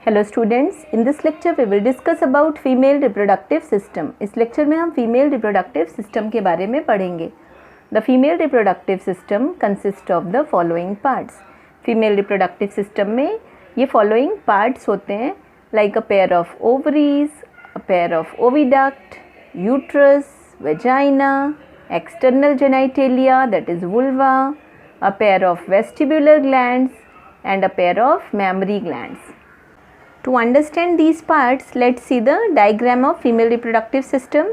Hello students, in this lecture we will discuss about female reproductive system. इस lecture में हम female reproductive system के बारे में पढ़ेंगे। The female reproductive system consist of the following parts. Female reproductive system में ये following parts होते हैं, like a pair of ovaries, a pair of oviduct, uterus, vagina, external genitalia that is vulva, a pair of vestibular glands and a pair of mammary glands. To understand these parts, let's see the diagram of female reproductive system.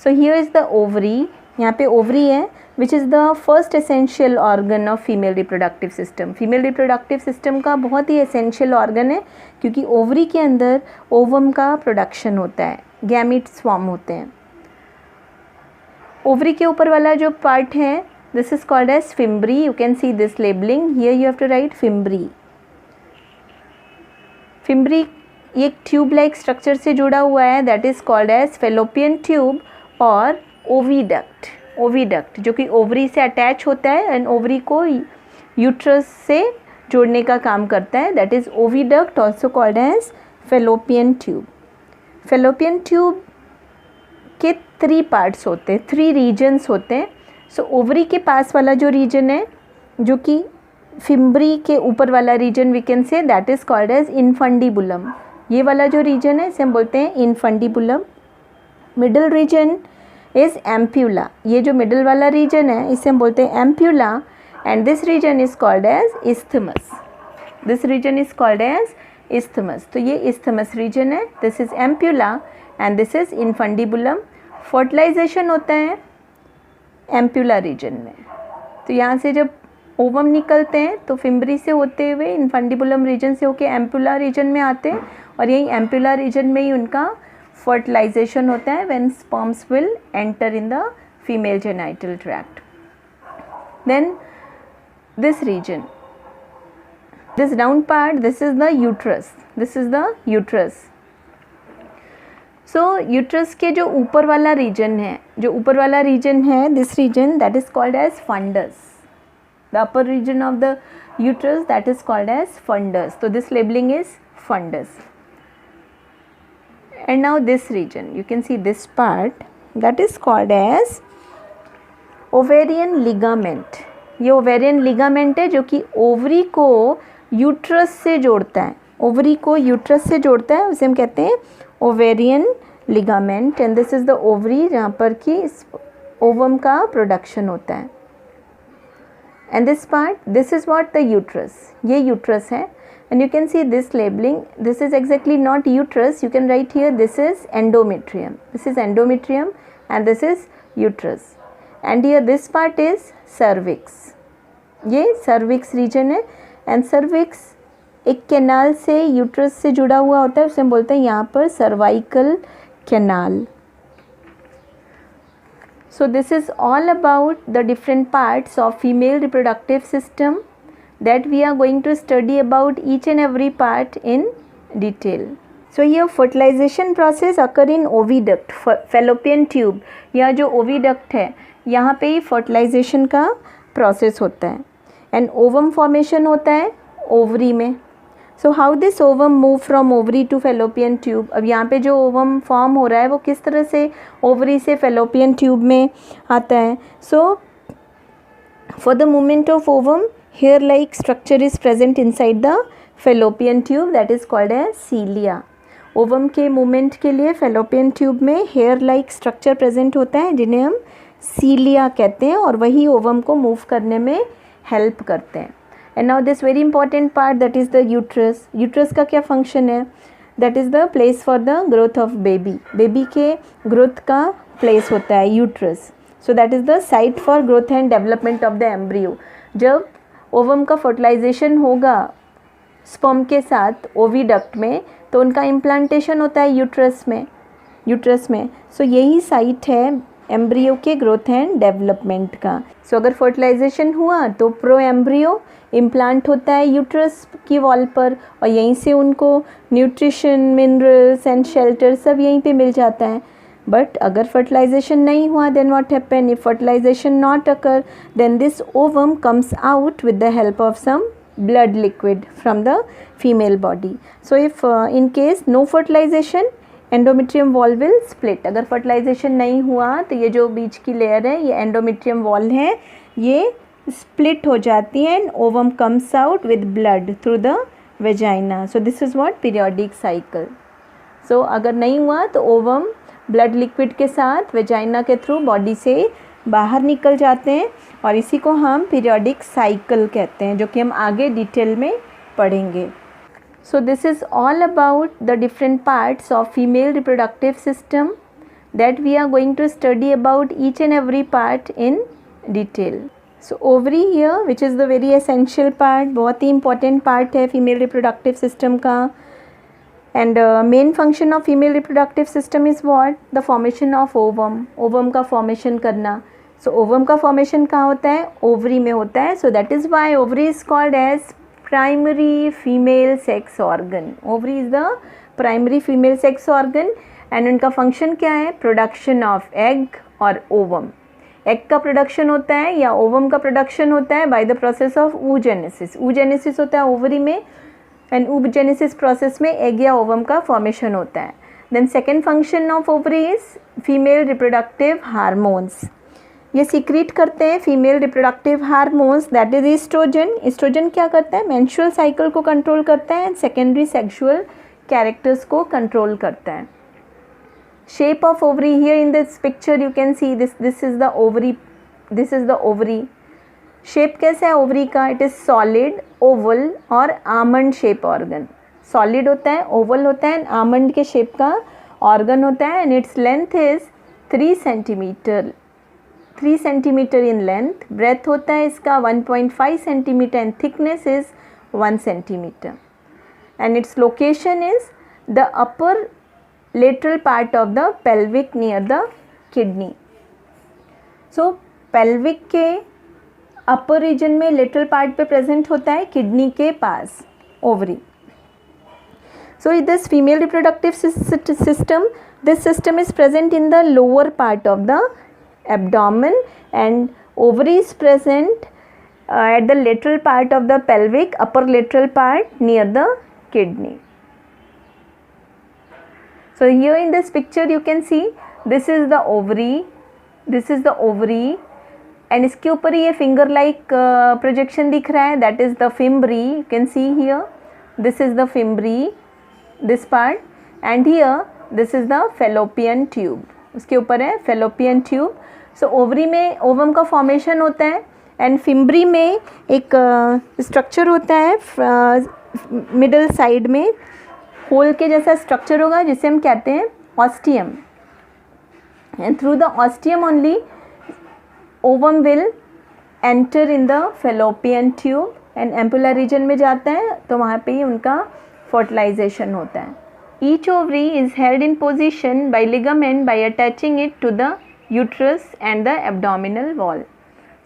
So here is the ovary. यहाँ पे ovary है, which is the first essential organ of female reproductive system. Female reproductive system का बहुत ही essential organ है, क्योंकि ovary के अंदर ovum का production होता है, gametes form होते हैं. ovary के ऊपर वाला जो part है, this is called as fimbri. You can see this labeling. Here you have to write fimbri. Fimbri एक ट्यूब लाइक स्ट्रक्चर से जुड़ा हुआ है, that is called as fallopian tube और oviduct. oviduct जो कि ओवरी से अटैच होता है एंड ओवरी को यूट्रस से जोड़ने का काम करता है, that is oviduct also called as fallopian tube. fallopian tube के 3 पार्ट्स होते हैं, 3 रीजन्स होते हैं. सो ओवरी के पास वाला जो रीजन है, जो कि फिम्बरी के ऊपर वाला region, we can say that is called as infundibulum. ये वाला जो रीजन है इसे हम बोलते हैं infundibulum. Middle region is ampulla. ये जो मिडल वाला रीजन है इसे हम बोलते हैं ampulla. And this region is called as isthmus. This region is called as isthmus. तो ये इस्थमस रीजन है, this is ampulla and this is infundibulum. Fertilization होता है एम्प्यूला रीजन में. तो यहाँ से जब ओवम निकलते हैं तो फिम्बरी से होते हुए इनफंडिबुलम रीजन से होके एम्प्यूला रीजन में आते हैं, और यही एम्प्यूला रीजन में ही उनका फर्टिलाइजेशन होता है when sperms will enter in the female genital tract. Then this region, this round part, this is the uterus. This is the uterus. So uterus के जो ऊपर वाला रीजन है, this region that is called as fundus. The upper region of the uterus that is called as fundus. तो this labelling is fundus. And now this region, you can see this part that is called as ovarian ligament. ये ovarian ligament है जो कि ovary को uterus से जोड़ता है. Ovary को यूट्रस से जोड़ता है, उसे हम कहते हैं ovarian ligament. And this is the ovary, जहाँ पर कि ओवम का प्रोडक्शन होता है. And this part, this is what the uterus. ये यूट्रस है. And you can see this labelling, this is exactly not uterus. You can write here this is endometrium. This is endometrium and this is uterus. And here this part is cervix. ये cervix reason है. And cervix एक canal से uterus से जुड़ा हुआ होता है, उसे हम बोलते हैं यहाँ पर cervical canal. So this is all about the different parts of female reproductive system that we are going to study about each and every part in detail. So ये fertilisation process occur in oviduct, fallopian tube. यह जो oviduct है यहाँ पे ही fertilisation का process होता है. And ovum formation होता है ओवरी में. So how this ovum move from ovary to fallopian tube. अब यहाँ पे जो ओवम फॉर्म हो रहा है वो किस तरह से ओवरी से फेलोपियन ट्यूब में आता है. So for the movement of ovum, hair like structure is present inside the fallopian tube that is called as cilia. Ovum के मूवमेंट के लिए फेलोपियन ट्यूब में हेयर लाइक स्ट्रक्चर प्रेजेंट होता है, जिन्हें हम सीलिया कहते हैं, और वही ओवम को मूव करने में हेल्प करते हैं. And now this very important part, that is the uterus. Uterus का क्या function है? That is the place for the growth of baby. Baby के growth का place होता है uterus. So that is the site for growth and development of the embryo. जब ovum का fertilization होगा sperm के साथ oviduct में, तो उनका implantation होता है uterus में. So यही site है एम्ब्रियो के ग्रोथ एंड डेवलपमेंट का. सो अगर फर्टिलाइजेशन हुआ तो प्रो एम्ब्रियो इम्प्लांट होता है यूट्रस की वॉल पर, और यहीं से उनको न्यूट्रिशन, मिनरल्स एंड शेल्टर सब यहीं पे मिल जाता है. बट अगर फर्टिलाइजेशन नहीं हुआ, then what happen? If fertilization not occur, then this ovum comes out with the help of some blood liquid from the female body. So if in case no fertilization, endometrium wall will split. अगर fertilization नहीं हुआ तो ये जो बीच की layer है ये endometrium wall है, ये स्प्लिट हो जाती है and ovum comes out with blood through the vagina. So this is what periodic cycle. So अगर नहीं हुआ तो ओवम ब्लड लिक्विड के साथ वेजाइना के थ्रू बॉडी से बाहर निकल जाते हैं और इसी को हम पीरियोडिक साइकिल कहते हैं, जो कि हम आगे डिटेल में पढ़ेंगे. So this is all about the different parts of female reproductive system that we are going to study about each and every part in detail. So ovary here, which is the very essential part, बहुत ही important part है female reproductive system का. And main function of female reproductive system is what? The formation of ovum. Ovum का formation करना. So ovum का formation कहाँ होता है? Ovary में होता है. So that is why ovary is called as primary female sex organ. Ovary is the primary female sex organ and उनका function क्या है? Production of egg और ovum. Egg का production होता है या ovum का production होता है by the process of oogenesis. oogenesis होता है ovary में and oogenesis process में egg या ovum का formation होता है. Then second function of ovary is female reproductive hormones. ये सीक्रेट करते हैं female reproductive hormones, that is estrogen. Estrogen क्या करता है? मेंस्ट्रुअल साइकिल को कंट्रोल करता है एंड सेकेंडरी सेक्सुअल कैरेक्टर्स को कंट्रोल करता है. Shape of ovary here in this picture you can see this is the ovary. This is the ovary. Shape कैसा है ओवरी का? इट इज सॉलिड, ओवल और आमंड शेप ऑर्गन. सॉलिड होता है, oval होता है एंड आमंड के shape का ऑर्गन होता है and its length is 3 centimetre. 3 centimetre in length. Breadth होता है इसका 1.5 centimetre and thickness is 1 centimetre and its location is the upper lateral part of the pelvic near the kidney. So pelvic के upper region में lateral part पे present होता है kidney के पास ovary. So this female reproductive system, this system is present in the lower part of the abdomen and ovary is present at the lateral part of the pelvic, upper lateral part near the kidney. So here in this picture you can see this is the ovary, this is the ovary and इसके ऊपर ये finger like projection दिख रहा है, that is the fimbri. You can see here this is the fimbri, this part, and here this is the fallopian tube. उसके ऊपर है fallopian tube. सो ovary में ओवम का फॉर्मेशन होता है एंड फिम्ब्री में एक स्ट्रक्चर होता है मिडल साइड में होल के जैसा स्ट्रक्चर होगा जिसे हम कहते हैं ostium. And through the ostium only ovum will enter in the fallopian tube and ampullar region में जाता है तो वहाँ पे ही उनका फर्टिलाइजेशन होता है. Each ovary is held in position by ligament by attaching it to the uterus and the abdominal wall.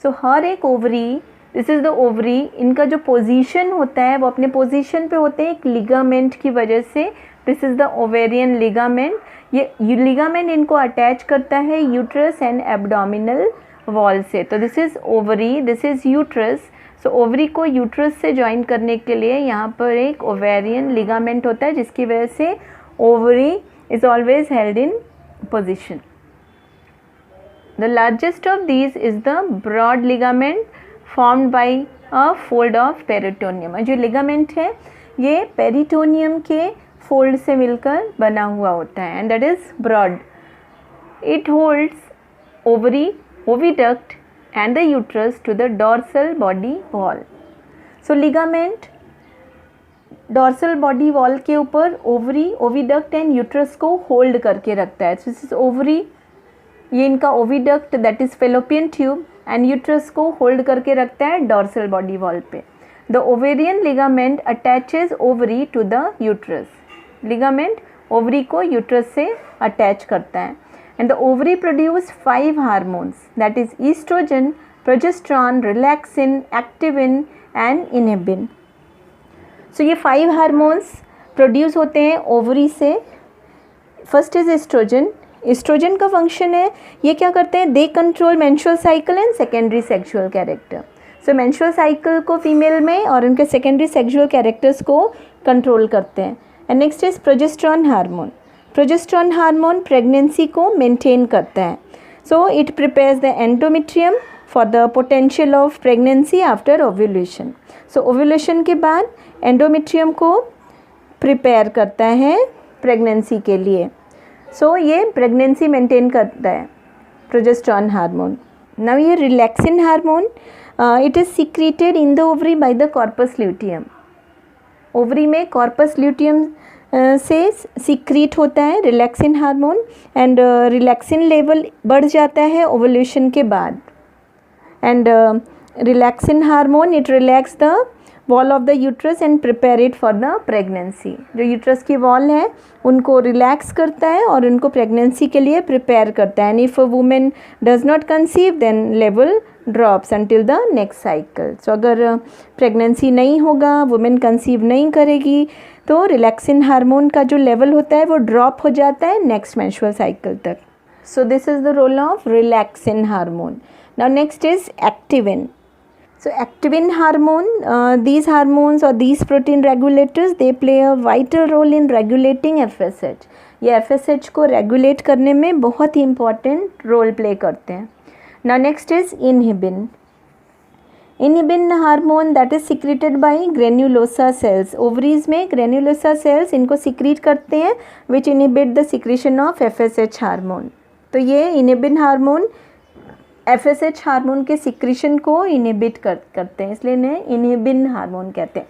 So हर एक ovary, this is the ovary, इनका जो पोजीशन होता है वो अपने पोजीशन पे होते हैं एक लिगामेंट की वजह से. This is the ovarian ligament. ये लिगामेंट इनको अटैच करता है यूट्रस एंड एब्डोमिनल वॉल से. तो this is ovary, this is uterus. So ovary को यूट्रस से ज्वाइन करने के लिए यहाँ पर एक ओवेरियन लिगामेंट होता है जिसकी वजह से ovary is always held in position. The largest of these is the broad ligament formed by a fold of peritoneum. जो ligament है ये peritoneum के fold से मिलकर बना हुआ होता है and that is broad. It holds ovary, oviduct and the uterus to the dorsal body wall. So ligament dorsal body wall के ऊपर ovary, oviduct and uterus को hold करके रखता है. So this is ovary, ये इनका oviduct that is fallopian tube and uterus को hold करके रखता है डॉर्सल बॉडी वॉल पे. The ovarian ligament attaches ovary to the uterus. Ligament ovary को यूट्रस से अटैच करता है and the ovary produce 5 hormones that is oestrogen, progesterone, relaxin, activin and inhibin. So ये 5 हार्मोन्स प्रोड्यूस होते हैं ओवरी से. First is oestrogen. एस्ट्रोजन का फंक्शन है ये क्या करते हैं? They control menstrual cycle and secondary sexual character. So menstrual cycle को फीमेल में और उनके सेकेंडरी सेक्सुअल कैरेक्टर्स को कंट्रोल करते हैं. And next is progesterone hormone. Progesterone hormone pregnancy को मेंटेन करता है. So it prepares the endometrium for the potential of pregnancy after ovulation. So ovulation के बाद एंडोमेट्रियम को प्रिपेयर करता है प्रेगनेंसी के लिए. सो ये प्रेगनेंसी मेंटेन करता है प्रोजेस्टेरॉन हार्मोन. नाउ ये relaxin hormone, it is secreted in the ovary by the corpus luteum. Ovary में कॉर्पस ल्यूटियम से सीक्रेट होता है relaxin hormone. And relaxin level बढ़ जाता है ओवुलेशन के बाद. And relaxin hormone it relax the wall of the uterus and prepare it for the pregnancy. जो यूट्रस की वॉल है उनको रिलैक्स करता है और उनको प्रेगनेंसी के लिए प्रिपेयर करता है. And if a woman does not conceive then level drops until the next cycle. So अगर प्रेगनेंसी नहीं होगा, वुमेन कंसीव नहीं करेगी, तो रिलैक्सिन हार्मोन का जो लेवल होता है वो ड्रॉप हो जाता है नेक्स्ट मेंस्ट्रुअल साइकिल तक. So this is the role of relaxin hormone. Now next is activin. So activin hormone, these hormones or these protein regulators, they play a vital role in regulating FSH. ये FSH को regulate करने में बहुत ही important role play करते हैं. Now next is inhibin. Inhibin hormone that is secreted by granulosa cells. Ovaries में granulosa cells इनको secrete करते हैं which inhibit the secretion of FSH hormone. तो ये इनहिबिन हार्मोन FSH हार्मोन के सिक्रीशन को इनहिबिट करते हैं, इसलिए इन्हें इनहिबिन हार्मोन कहते हैं.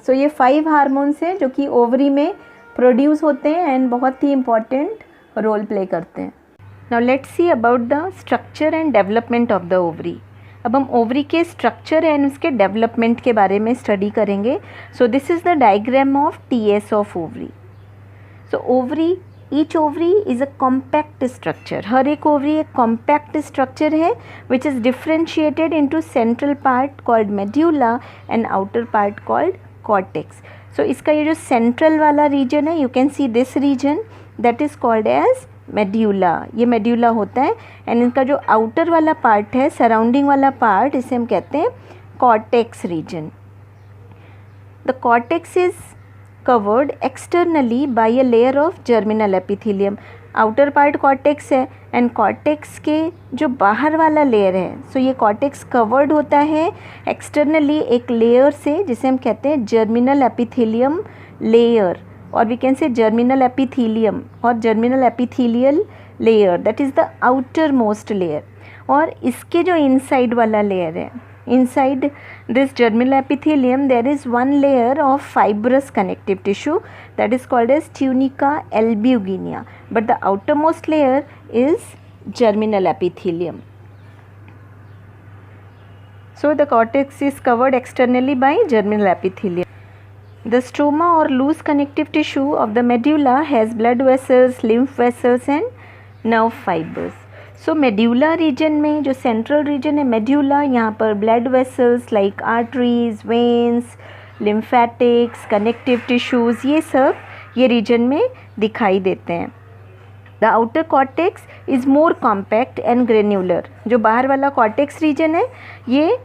सो ये 5 हार्मोन्स हैं जो कि ओवरी में प्रोड्यूस होते हैं एंड बहुत ही इम्पॉर्टेंट रोल प्ले करते हैं. Now let's see about the structure and development of the ovary. अब हम ओवरी के स्ट्रक्चर एंड उसके डेवलपमेंट के बारे में स्टडी करेंगे. So this is the diagram of TS of ovary. So ovary, each ovary is a compact structure. हर एक ओवरी एक कॉम्पैक्ट स्ट्रक्चर है which is differentiated into central part called medulla and outer part called cortex. So इसका ये जो central वाला region है, you can see this region that is called as medulla. ये मेड्यूला होता है. एंड इनका जो आउटर वाला पार्ट है, सराउंडिंग वाला पार्ट, इसे हम कहते हैं cortex region. The cortex is covered externally by a layer of germinal epithelium. Outer part cortex है एंड कॉर्टेक्स के जो बाहर वाला लेयर है, सो ये कॉर्टेक्स कवर्ड होता है एक्सटर्नली एक लेयर से जिसे हम कहते हैं जर्मिनल एपिथेलियम लेयर, और we can say germinal epithelium और germinal epithelial layer, that is the outer most layer. और इसके जो इनसाइड वाला लेयर है, inside this germinal epithelium there is one layer of fibrous connective tissue that is called as tunica albuginea, but the outermost layer is germinal epithelium. So the cortex is covered externally by germinal epithelium. The stroma or loose connective tissue of the medulla has blood vessels, lymph vessels and nerve fibers. So medulla region में जो central region है medulla, यहाँ पर blood vessels like arteries, veins, lymphatics, connective tissues, ये सब ये region में दिखाई देते हैं. The outer cortex is more compact and granular. जो बाहर वाला कॉर्टेक्स रीजन है ये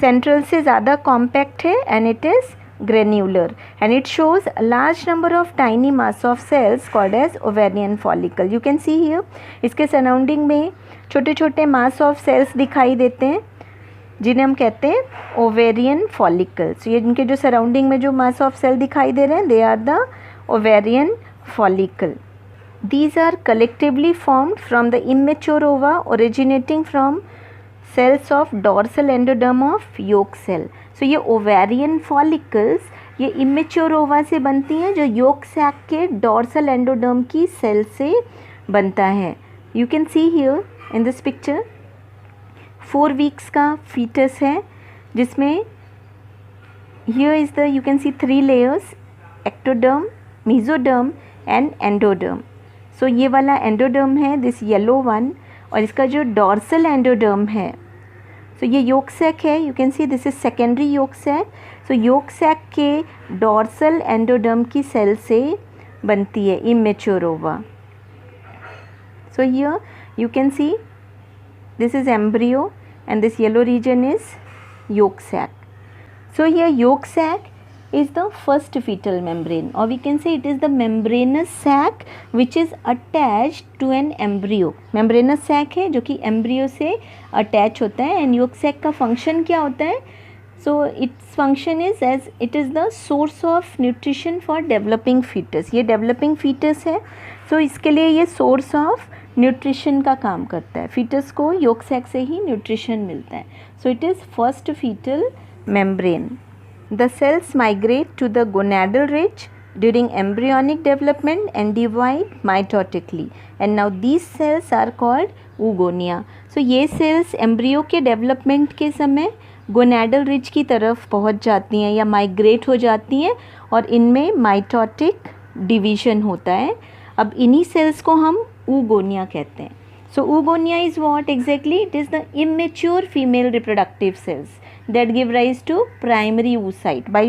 सेंट्रल से ज़्यादा कॉम्पैक्ट है and it is granular and it shows a large number of tiny mass of cells called as ovarian follicle. You can see here इसके surrounding में छोटे छोटे मास ऑफ सेल्स दिखाई देते हैं जिन्हें हम कहते हैं ओवेरियन फॉलिकल्स. ये इनके जो सराउंडिंग में जो मास ऑफ सेल दिखाई दे रहे हैं they are the ovarian follicle. These are collectively formed from the immature ova originating from cells of dorsal endoderm of yolk cell. सो ये ओवेरियन फॉलिकल्स ये इमेच्योर ओवा से बनती हैं जो योक सैक के डॉर्सल एंडोडर्म की सेल से बनता है. You can see here in this picture 4 weeks का फीटस है जिसमें here is the you can see 3 layers, ectoderm, mesoderm and endoderm. So ये वाला एंडोडर्म है दिस येलो वन, और इसका जो डॉर्सल एंडोडर्म है सो ये योक सैक है. You can see this is secondary yolk sac. So yolk sac के डॉर्सल एंडोडर्म की सेल से बनती है immature ova. So here you can see this is embryo and this yellow region is yolk sac. So here yolk sac is the first fetal membrane, or we can say it is the membranous sac which is attached to an embryo. Membranous sac है जो कि embryo से attach होता है, and yolk sac का function क्या होता है? So its function is as it is the source of nutrition for developing fetus. ये developing fetus है, so इसके लिए ये source of nutrition का काम करता है. fetus को yolk sac से ही nutrition मिलता है. So it is first fetal membrane. The cells migrate to the gonadal ridge during embryonic development and divide mitotically, and now these cells are called oogonia. So ये cells embryo के development के समय gonadal ridge की तरफ पहुँच जाती हैं या migrate हो जाती हैं, और इनमें mitotic division होता है. अब इन्हीं cells को हम oogonia कहते हैं. So oogonia is what exactly? It is the immature female reproductive cells that give rise to primary oocyte by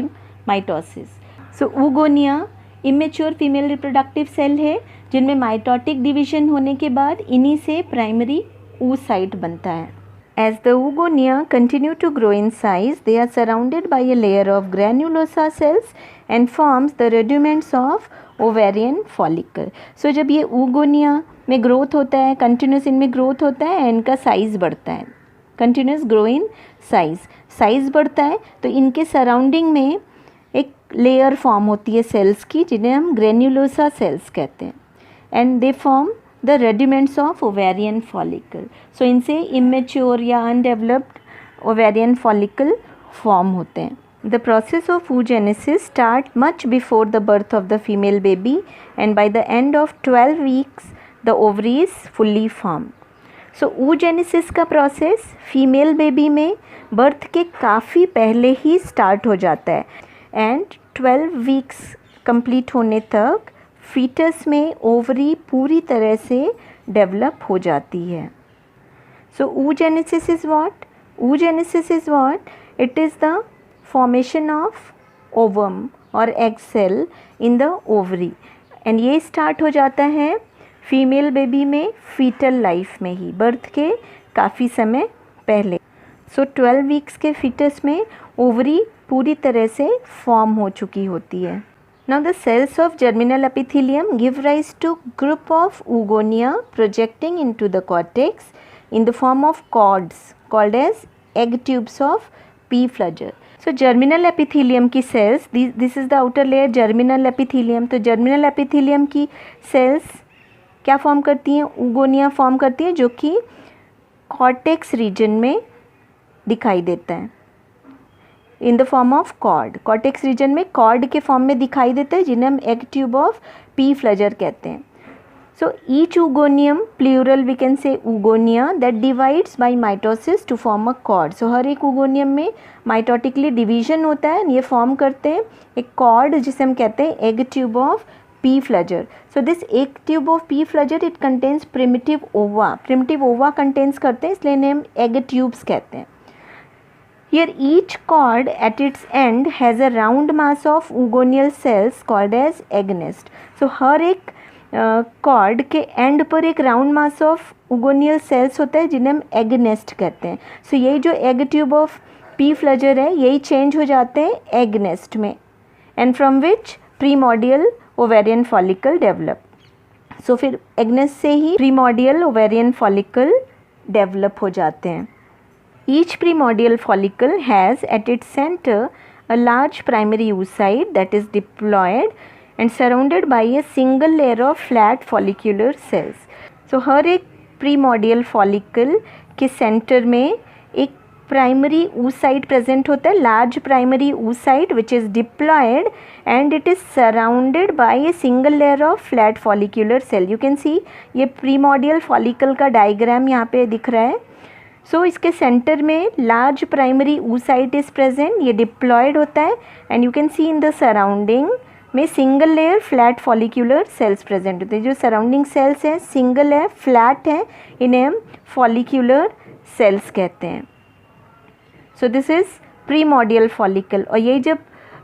mitosis. So oogonia immature female reproductive cell है जिनमें mitotic division होने के बाद इन्हीं से primary oocyte बनता है. As the oogonia continue to grow in size, they are surrounded by a layer of granulosa cells and forms the rudiments of ovarian follicle. So जब ये oogonia में ग्रोथ होता है, कंटिन्यूस इनमें ग्रोथ होता है, इनका साइज़ बढ़ता है, कंटिन्यूस ग्रो इन साइज़ बढ़ता है, तो इनके सराउंडिंग में एक लेयर फॉर्म होती है सेल्स की जिन्हें हम ग्रेन्युलोसा सेल्स कहते हैं, and they form the rudiments of ovarian follicle. So इनसे इमेच्योर या अनडेवलप्ड ओवेरियन फॉलिकल फॉर्म होते हैं. The process of oogenesis starts much before the birth of the female baby, and by the end of 12 weeks the ovary is fully formed. So oogenesis का process female baby में birth के काफ़ी पहले ही start हो जाता है, and 12 weeks complete होने तक फीटस में ओवरी पूरी तरह से डेवलप हो जाती है. So oogenesis is what? Oogenesis is what? It is the formation of ovum और egg cell in the ovary, and ये स्टार्ट हो जाता है फीमेल बेबी में फीटल लाइफ में ही, बर्थ के काफ़ी समय पहले. सो 12 वीक्स के फीटस में ओवरी पूरी तरह से फॉर्म हो चुकी होती है. Now the cells of germinal epithelium give rise to group of oogonia projecting into the cortex in the form of cords called as egg tubes of P. flagell. So germinal epithelium की cells, this is the outer layer germinal epithelium. तो germinal epithelium की cells क्या form करती हैं? oogonia form करती है, जो कि कॉर्टेक्स रीजन में दिखाई देता है in the form of cord. Cortex region में कॉर्ड के फॉर्म में दिखाई देता है, जिन्हें हम egg tube of Pflüger कहते हैं. So each oogonium, plural we can say oogonia, that divides by mitosis to form a cord. So हर एक ओगोनियम में माइटोटिकली डिवीजन होता है, ये फॉर्म करते हैं एक कॉर्ड जिसे हम कहते हैं egg tube of Pflüger. So this egg tube of Pflüger it contains primitive ova. Primitive ova contains करते हैं, इसलिए इन्हें हम एग ट्यूब्स कहते हैं. Here each cord at its end has a round mass of oogonial cells called as egg nest. So हर एक cord के end पर एक round mass of oogoneal cells होता है, जिन्हें हम एग नेस्ट कहते हैं. सो यही जो egg tube of Pflüger है, यही चेंज हो जाते हैं एग नेस्ट में, and from which primordial ovarian follicle develop. So फिर एग नेस्ट से ही प्रीमोडियल ओवेरियन फॉलिकल डेवलप हो जाते हैं. Each primordial follicle has at its centre a large primary oocyte that is diploid and surrounded by a single layer of flat follicular cells. So हर एक primordial follicle के centre में एक primary oocyte present होता है, large primary oocyte which is diploid and it is surrounded by a single layer of flat follicular cell. You can see ये primordial follicle का diagram यहाँ पे दिख रहा है. सो इसके सेंटर में large primary oocyte is present, ये डिप्लॉयड होता है, and you can see in the surrounding में single layer flat follicular cells present होते हैं. जो सराउंडिंग सेल्स हैं सिंगल है, फ्लैट हैं, इन्हें हम फॉलिक्यूलर सेल्स कहते हैं. So this is primordial follicle. और ये जब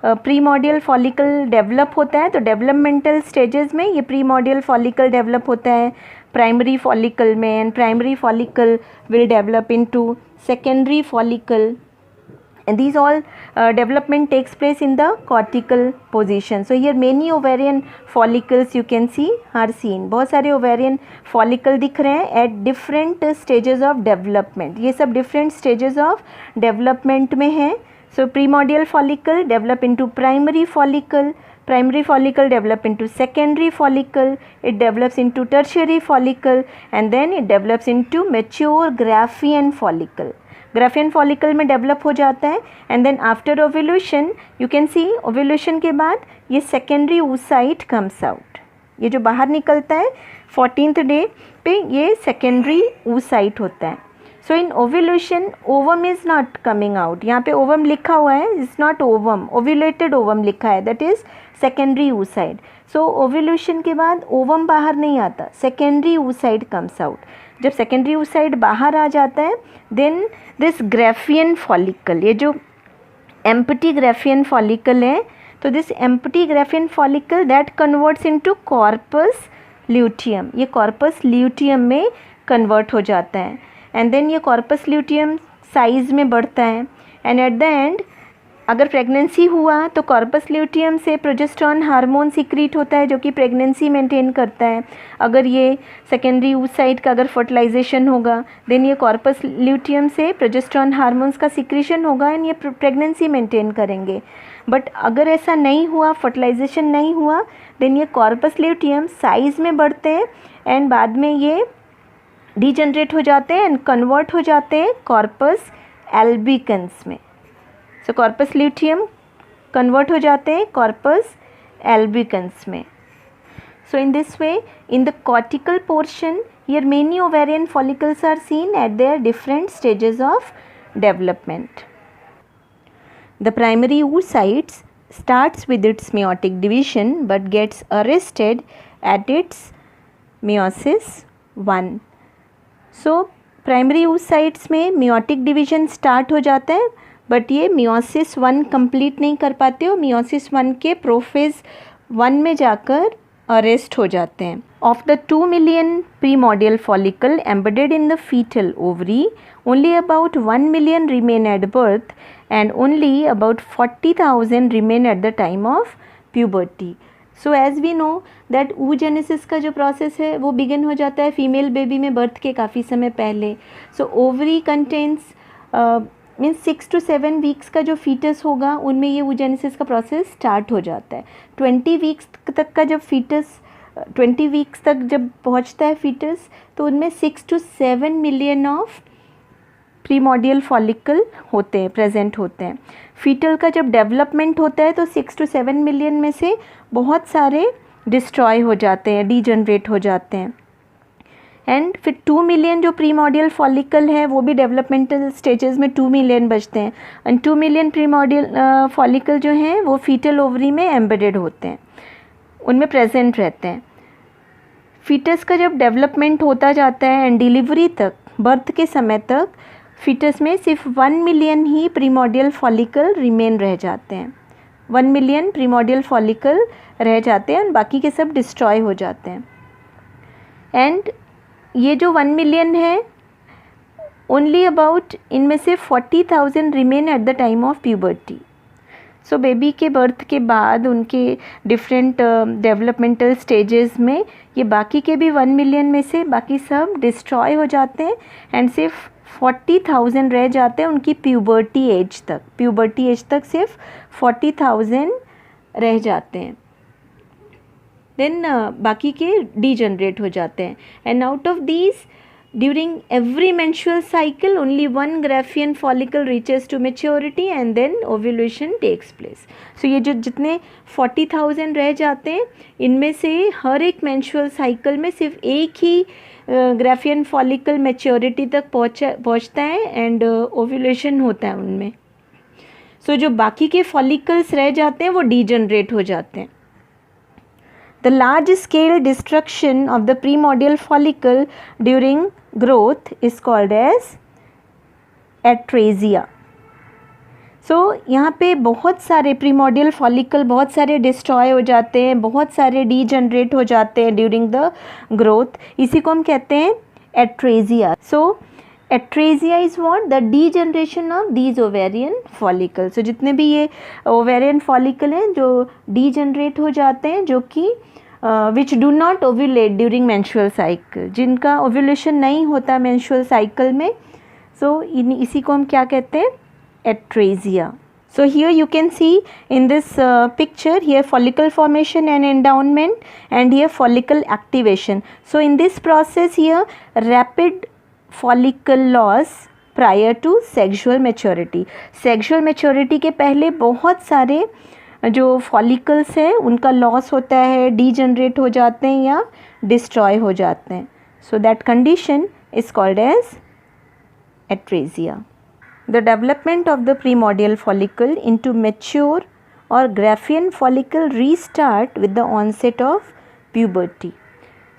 प्रीमोडियल फॉलिकल डेवलप होता है तो डेवलपमेंटल स्टेजेस में ये प्रीमोडियल फॉलिकल डेवलप होता है प्राइमरी फॉलिकल में, and primary follicle will develop into secondary follicle, and these all development takes place in the cortical position. So here many ovarian follicles you can see are seen. बहुत सारे ovarian follicle दिख रहे हैं at different stages of development. ये सब different stages of development में हैं. So primordial follicle develop into primary follicle develop into secondary follicle, it develops into tertiary follicle, and then it develops into mature Graafian follicle. Graafian follicle में develop हो जाता है and then after ovulation you can see ovulation के बाद ये secondary oocyte comes out. ये जो बाहर निकलता है 14th डे पे ये सेकेंडरी oocyte होता है. So in ovulation ovum is not coming out. यहाँ पे ओवम लिखा हुआ है, is not ovum, ovulated ovum लिखा है, that is secondary oocyte. So ovulation के बाद ओवम बाहर नहीं आता, सेकेंडरी oocyte कम्स आउट. जब सेकेंडरी oocyte बाहर आ जाता है देन दिस ग्राफियन फॉलिकल, ये जो एम्प्टी ग्राफियन फॉलिकल है, तो this empty Graafian follicle that converts into corpus luteum. ये कॉर्पस ल्यूटियम में कन्वर्ट हो जाता है एंड देन ये कॉर्पस ल्यूटियम साइज़ में बढ़ता है एंड एट द एंड अगर प्रेगनेंसी हुआ तो कॉर्पस ल्यूटियम से प्रोजेस्टेरॉन हार्मोन सीक्रेट होता है जो कि प्रेगनेंसी मेंटेन करता है. अगर ये सेकेंडरी oocyte का अगर फर्टिलाइजेशन होगा देन ये कॉर्पस ल्यूटियम से प्रोजेस्टेरॉन हार्मोन्स का सीक्रेशन होगा एंड ये प्रेगनेंसी मेंटेन करेंगे. बट अगर ऐसा नहीं हुआ, फर्टिलाइजेशन नहीं हुआ, देन ये कॉर्पस ल्यूटियम साइज़ में बढ़ते हैं एंड बाद में ये डीजनरेट हो जाते हैं एंड कन्वर्ट हो जाते हैं कॉर्पस एल्बिकन्स में. सो कॉर्पस ल्यूटियम कन्वर्ट हो जाते हैं कॉर्पस एल्बिकन्स में. So in this way in the cortical portion here many ovarian follicles are seen at their different stages of development. The primary oocytes starts with its meiotic division but gets arrested at its meiosis 1. So primary oocytes में meiotic division start हो जाता है but ये meiosis 1 complete नहीं कर पाते और meiosis 1 के प्रोफेज 1 में जाकर अरेस्ट हो जाते हैं. Of the 2 million primordial follicle embedded in the fetal ovary, only about 1 million remain at birth and only about 40,000 remain at the time of puberty. So as we know that oogenesis का जो process है वो begin हो जाता है female baby में birth के काफ़ी समय पहले. So ovary contains means 6 to 7 weeks का जो फीटस होगा उनमें ये oogenesis का प्रोसेस स्टार्ट हो जाता है. 20 वीक्स तक का जब फीटस 20 वीक्स तक जब पहुंचता है फीटस तो उनमें 6 to 7 मिलियन ऑफ प्रीमॉर्डियल फॉलिकल होते हैं, प्रेजेंट होते हैं. फीटल का जब डेवलपमेंट होता है तो 6 to 7 मिलियन में से बहुत सारे डिस्ट्रॉय हो जाते हैं, डीजनरेट हो जाते हैं. एंड फिर 2 मिलियन जो प्रीमॉर्डियल फॉलिकल है वो भी डेवलपमेंटल स्टेजेस में 2 मिलियन बचते हैं एंड 2 मिलियन प्रीमॉर्डियल फॉलिकल जो हैं वो फीटल ओवरी में एम्बेडेड होते हैं, उनमें प्रेजेंट रहते हैं. फीटस का जब डेवलपमेंट होता जाता है एंड डिलीवरी तक, बर्थ के समय तक फीटस में सिर्फ 1 मिलियन ही प्रीमॉर्डियल फॉलिकल रिमेन रह जाते हैं. 1 मिलियन प्रीमॉर्डियल फॉलिकल रह जाते हैं और बाकी के सब डिस्ट्रॉय हो जाते हैं. एंड ये जो 1 मिलियन है ओनली अबाउट इनमें से 40,000 remain at the time of puberty. So baby के बर्थ के बाद उनके डिफरेंट डेवलपमेंटल स्टेजेस में ये बाकी के भी 1 मिलियन में से बाकी सब डिस्ट्रॉय हो जाते हैं एंड सिर्फ 40,000 रह जाते हैं उनकी प्यूबर्टी एज तक. प्यूबर्टी एज तक सिर्फ 40,000 रह जाते हैं. देन बाकी के डीजनरेट हो जाते हैं and out of these during every menstrual cycle only 1 Graafian follicle reaches to maturity and then ovulation takes place. So ये जो जितने 40,000 रह जाते हैं इनमें से हर एक मेंस्ट्रुअल साइकिल में सिर्फ एक ही ग्राफियन फॉलिकल मेच्योरिटी तक पहुंचता है एंड ओव्यूलेशन होता है उनमें. सो जो बाकी के फॉलिकल्स रह जाते हैं वो डीजनरेट हो जाते हैं. The large scale destruction of the primordial follicle during growth is called as atresia. So यहाँ पे बहुत सारे primordial follicle बहुत सारे डिस्ट्रॉय हो जाते हैं, बहुत सारे डीजनरेट हो जाते हैं ड्यूरिंग द ग्रोथ. इसी को हम कहते हैं atresia. So atresia is what? The degeneration of these ovarian follicle. So जितने भी ये ओवेरियन फॉलिकल हैं जो डीजनरेट हो जाते हैं, जो कि which do not ovulate during menstrual cycle, जिनका ओव्यूलेशन नहीं होता मेंस्ट्रुअल साइकिल में. सो इसी को हम क्या कहते हैं? Atresia. So here you can see in this picture, here follicle formation and endowment, and here follicle activation. So in this process here, rapid follicle loss prior to sexual maturity. Sexual maturity के पहले बहुत सारे जो follicles हैं उनका loss होता है, degenerate हो जाते हैं या destroy हो जाते हैं. So that condition is called as atresia. The development of the primordial follicle into mature or Graafian follicle restart with the onset of puberty.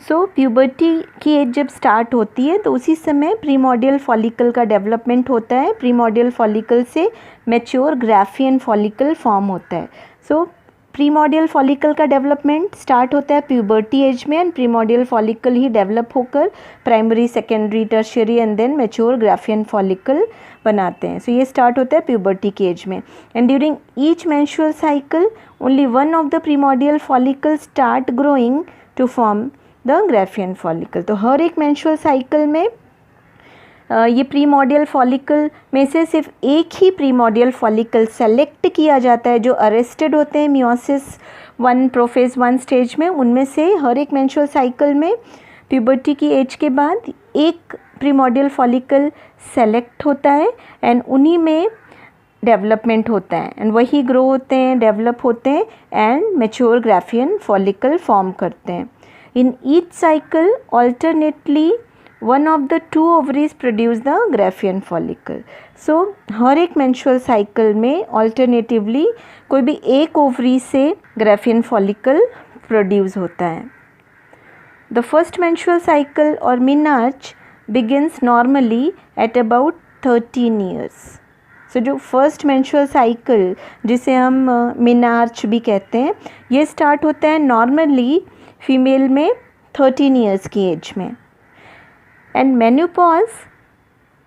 So puberty की एज जब स्टार्ट होती है तो उसी समय primordial follicle का डेवलपमेंट होता है. primordial follicle से mature Graafian follicle फॉर्म होता है. So प्रीमोडियल फॉलिकल का डेवलपमेंट स्टार्ट होता है प्यूबर्टी एज में, एंड प्रीमोडियल फॉलिकल ही डेवलप होकर primary, secondary, tertiary and then mature Graafian follicle बनाते हैं. सो ये स्टार्ट होता है प्यूबर्टी की एज में. And during each menstrual cycle only one of the primordial follicle start growing to form the Graafian follicle. तो हर एक मेंस्ट्रुअल साइकिल में ये प्रीमोडियल फॉलिकल में से सिर्फ एक ही प्रीमोडियल फॉलिकल सेलेक्ट किया जाता है जो अरेस्टेड होते हैं मियोसिस 1 प्रोफेज 1 स्टेज में. उनमें से हर एक मेंस्ट्रुअल साइकिल में प्यूबर्टी की एज के बाद एक प्रीमोडियल फॉलिकल सेलेक्ट होता है एंड उन्हीं में डेवलपमेंट होता है एंड वही ग्रो होते हैं, डेवलप होते हैं and mature Graafian follicle form करते हैं. In each cycle alternately one of the two ovaries produce the Graafian follicle. So हर एक menstrual cycle में alternatively कोई भी एक ओवरी से Graafian follicle produce होता है. The first menstrual cycle or menarche begins normally at about 13 years. So जो first menstrual cycle जिसे हम menarche भी कहते हैं, ये start होता है normally female में 13 years की एज में. And menopause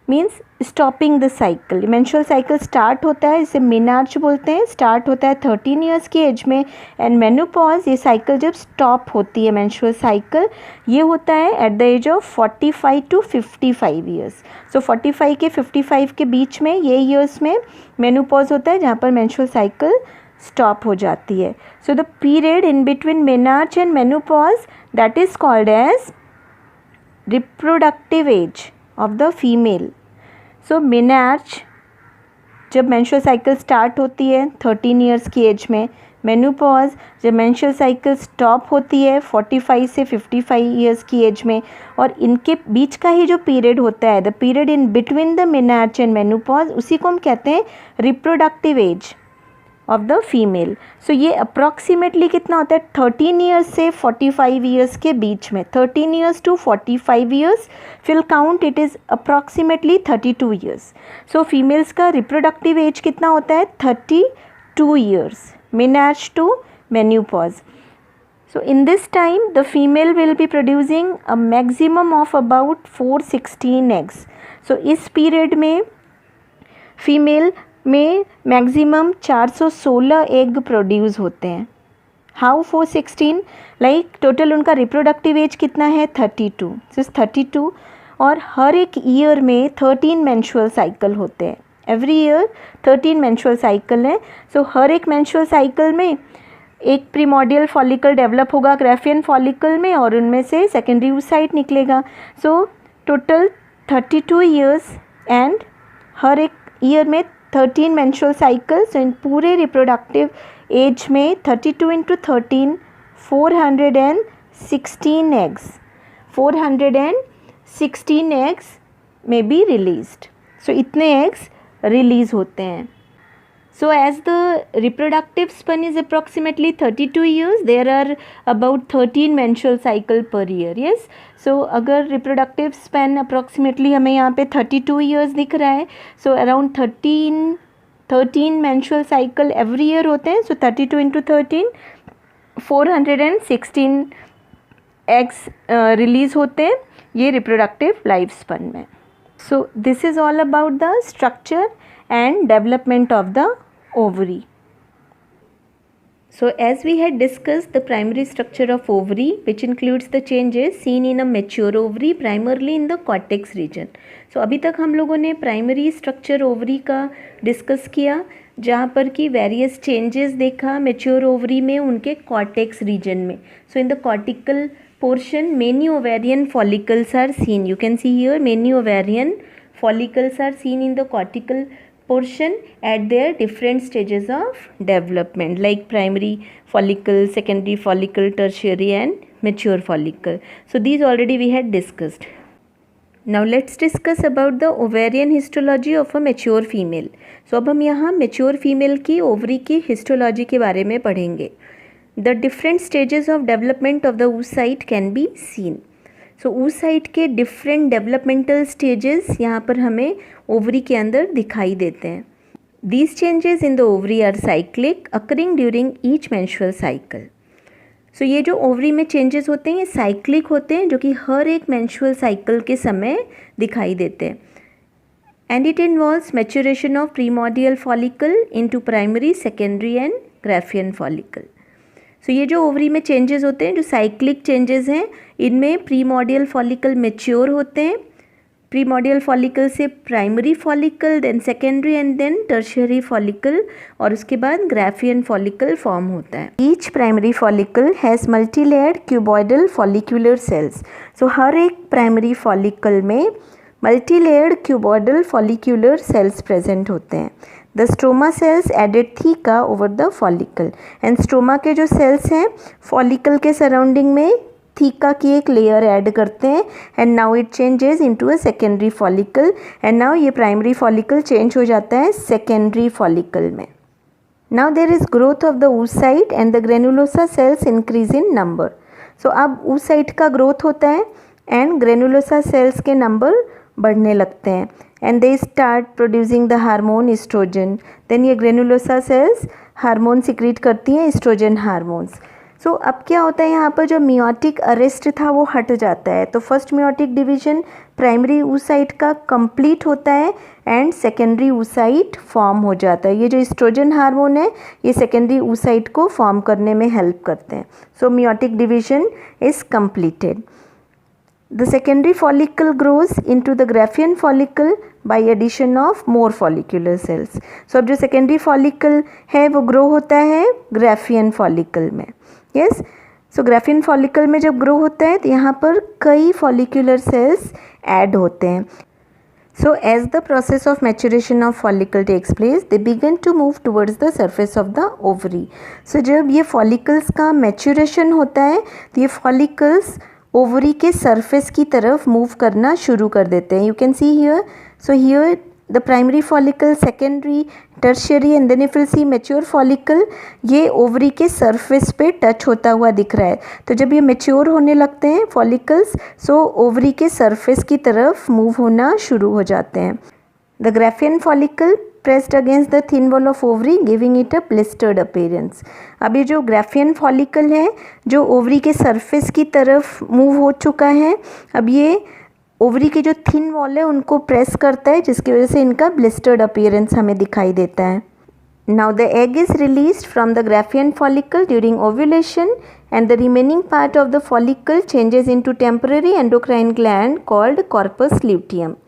means stopping the cycle. Menstrual cycle start होता है, इसे मेनार्च बोलते हैं, स्टार्ट होता है 13 ईयर्स की एज में. एंड मेनोपॉज ये साइकिल जब स्टॉप होती है मेंस्ट्रुअल साइकिल, ये होता है at the age of 45 to 55 years. So 45 के 55 के बीच में ये ईयर्स में मेनोपॉज होता है जहाँ पर मेंस्ट्रुअल साइकिल स्टॉप हो जाती है. So the period in between menarche and menopause that is called as reproductive age of the female. So menarche जब मेंस्ट्रुअल साइकिल स्टार्ट होती है 13 ईयर्स की एज में, मेनोपॉज जब मेंस्ट्रुअल साइकिल स्टॉप होती है 45 से 55 ईयर्स की एज में, और इनके बीच का ही जो पीरियड होता है, the period in between the menarche and menopause, उसी को हम कहते हैं reproductive age of the female. So ये अप्रॉक्सीमेटली कितना होता है? 13 ईयर्स से 45 ईयर्स के बीच में. 13 years to 45 years fill count it is approximately 32 years. So females का रिप्रोडक्टिव एज कितना होता है? 32 years, menarche to menopause. So in this time the female will be producing a maximum of about 416 eggs. So इस period में female में maximum 416 egg produce होते हैं. How 416? Like total उनका रिप्रोडक्टिव एज कितना है? 32. सिर्फ 32. और हर एक ईयर में 13 मेंस्ट्रुअल साइकिल होते हैं. एवरी ईयर 13 मेंस्ट्रुअल साइकिल है. सो हर एक मेंस्ट्रुअल साइकिल में एक प्रीमोडियल फॉलिकल डेवलप होगा ग्राफियन फॉलिकल में और उनमें से सेकेंडरी oocyte निकलेगा. सो टोटल 32 ईयर्स एंड हर एक ईयर में 13 मेंस्ट्रुअल साइकिल्स. इन पूरे रिप्रोडक्टिव एज में 32 into 13 416 eggs. 416 eggs may be released. So इतने एग्स रिलीज होते हैं. So as the reproductive span is approximately 32 years, there are about 13 menstrual cycle per year. Yes. So अगर reproductive span approximately हमें यहाँ पे 32 years दिख रहा है, so around 13 menstrual cycle every year होते हैं. So 32 into 13 416 eggs रिलीज़ होते हैं ये reproductive life span में. So this is all about the structure and development of the ovary. So as we had discussed the primary structure of ovary, which includes the changes seen in a mature ovary primarily in the cortex region. So अभी तक हम लोगों ने primary structure ovary का discuss किया, जहाँ पर कि वेरियस चेंजेस देखा मेच्योर ओवरी में उनके कॉर्टेक्स रीजन में. So in the cortical portion many ovarian follicles are seen. You can see here many ovarian follicles are seen in the cortical portion at their different stages of development, like primary follicle, secondary follicle, tertiary and mature follicle. So these already we had discussed. Now let's discuss about the ovarian histology of a mature female. So अब हम यहाँ mature female की ovary की histology के बारे में पढ़ेंगे. The different stages of development of the oocyte can be seen. So oocyte के different developmental stages यहाँ पर हमें ovary के अंदर दिखाई देते हैं. These changes in the ovary are cyclic, occurring during each menstrual cycle. So ये जो ovary में changes होते हैं ये cyclic होते हैं, जो कि हर एक menstrual cycle के समय दिखाई देते हैं. And it involves maturation of primordial follicle into primary, secondary and Graafian follicle. सो ये जो ओवरी में चेंजेस होते हैं, जो साइक्लिक चेंजेस हैं, इनमें प्रीमॉर्डियल फॉलिकल मैच्योर होते हैं. प्रीमॉर्डियल फॉलिकल से primary follicle, then secondary and then tertiary follicle, और उसके बाद ग्राफियन फॉलिकल फॉर्म होता है. Each primary follicle has multilayered cuboidal follicular cells. So हर एक प्राइमरी फॉलिकल में multilayered cuboidal follicular cells present होते हैं. The stroma cells added theca over the follicle, and stroma के जो cells हैं follicle के surrounding में theca की एक layer add करते हैं, and now it changes into a secondary follicle, and now ये primary follicle change हो जाता है secondary follicle में. Now there is growth of the oocyte and the granulosa cells increase in number. So अब oocyte का growth होता है and granulosa cells के number बढ़ने लगते हैं, and they start producing the hormone estrogen. Then ये granulosa cells हार्मोन सिक्रीट करती हैं एस्ट्रोजन हार्मोन्स. सो अब क्या होता है यहाँ पर, जो मियोटिक अरेस्ट था वो हट जाता है. तो first meiotic division primary oocyte का कंप्लीट होता है एंड सेकेंडरी oocyte फॉर्म हो जाता है. ये जो एस्ट्रोजन हार्मोन है ये सेकेंडरी oocyte को फॉर्म करने में हेल्प करते हैं. So meiotic division is completed. The secondary follicle grows into the Graafian follicle by addition of more follicular cells. So अब जो secondary follicle है वो grow होता है Graafian follicle में. Yes, so Graafian follicle में जब grow होता है तो यहाँ पर कई follicular cells add होते हैं. So as the process of maturation of follicle takes place, they begin to move towards the surface of the ovary. So जब ये follicles का maturation होता है तो ये follicles ओवरी के सरफेस की तरफ मूव करना शुरू कर देते हैं. You can see here. So here the primary follicle, secondary, tertiary and then if will see mature follicle, ये ओवरी के सरफेस पे टच होता हुआ दिख रहा है. तो जब ये मैच्योर होने लगते हैं फॉलिकल्स, सो ओवरी के सरफेस की तरफ मूव होना शुरू हो जाते हैं. The Graafian follicle pressed against the thin wall of ovary giving it a blistered appearance. अब ये जो ग्राफियन फॉलिकल है जो ओवरी के सरफेस की तरफ मूव हो चुका है, अब ये ओवरी के जो थिन वॉल है उनको प्रेस करता है, जिसकी वजह से इनका ब्लिस्टर्ड अपीयरेंस हमें दिखाई देता है. Now the egg is released from the Graafian follicle during ovulation and the remaining part of the follicle changes into temporary endocrine gland called corpus luteum.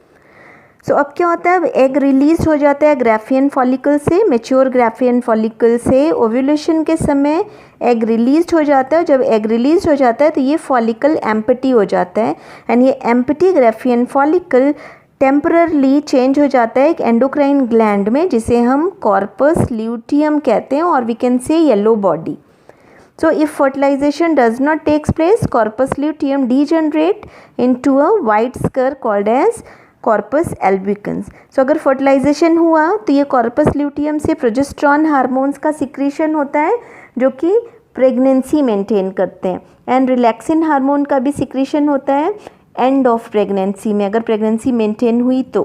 सो अब क्या होता है, अब एग रिलीज हो जाता है ग्राफियन फॉलिकल से, मेच्योर ग्राफियन फॉलिकल से. ओव्यूलेशन के समय एग रिलीज हो जाता है. जब एग रिलीज हो जाता है तो ये फॉलिकल एम्प्टी हो जाता है एंड ये empty Graafian follicle temporarily change हो जाता है एक एंडोक्राइन ग्लैंड में, जिसे हम कॉर्पस ल्यूटियम कहते हैं, और we can say yellow body. So if fertilization does not takes place, corpus luteum degenerate into a white sphere called as corpus albicans. So अगर fertilization हुआ तो ये corpus luteum से प्रोजेस्टेरॉन हार्मोन्स का secretion होता है जो कि प्रेगनेंसी मेंटेन करते हैं, एंड रिलैक्सिन हार्मोन का भी सिक्रीशन होता है एंड ऑफ प्रेगनेंसी में, अगर प्रेगनेंसी मेंटेन हुई तो.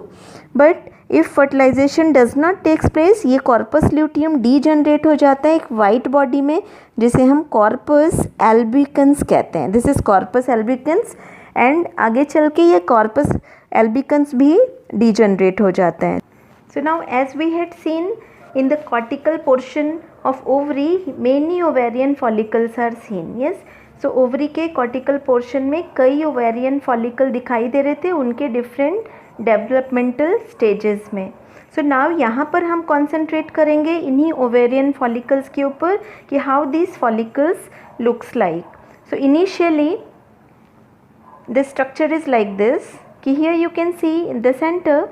But if fertilization does not takes place, ये कॉर्पस ल्यूटियम डीजनरेट हो जाता है एक वाइट बॉडी में, जिसे हम कॉर्पस एल्बिकन्स कहते हैं. This is corpus albicans and आगे चल के ये कॉर्पस एल्बिकन्स भी डिजनरेट हो जाता है. So now as we had seen in the cortical portion of ovary many ovarian follicles are seen. Yes, so ovary के cortical portion में कई ovarian follicle दिखाई दे रहे थे उनके different developmental stages में. So now यहाँ पर हम concentrate करेंगे इन्हीं ovarian follicles के ऊपर कि how these follicles looks like. So initially the structure is like this कि here you can see in the center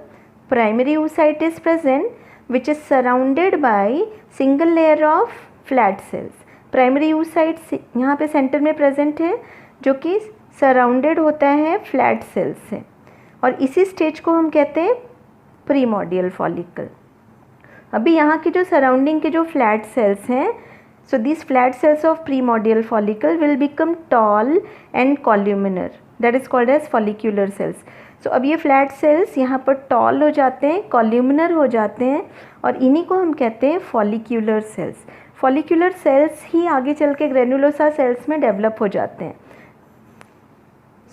primary oocyte is present which is surrounded by single layer of flat cells. Primary oocyte यहाँ पे centre में present है जो कि surrounded होता है flat sales से और इसी स्टेज को हम कहते हैं प्रीमोडियल फॉलिकल. अभी यहाँ की जो सराउंडिंग के जो फ्लैट सेल्स हैं, so this flat cells of primordial follicle will become tall and columnar, that is called as follicular cells. So अब ये फ्लैट सेल्स यहाँ पर टॉल हो जाते हैं, कॉल्यूमिनर हो जाते हैं और इन्हीं को हम कहते हैं फॉलिक्यूलर सेल्स. फॉलिक्यूलर सेल्स ही आगे चल के ग्रेनुलोसा सेल्स में डेवलप हो जाते हैं.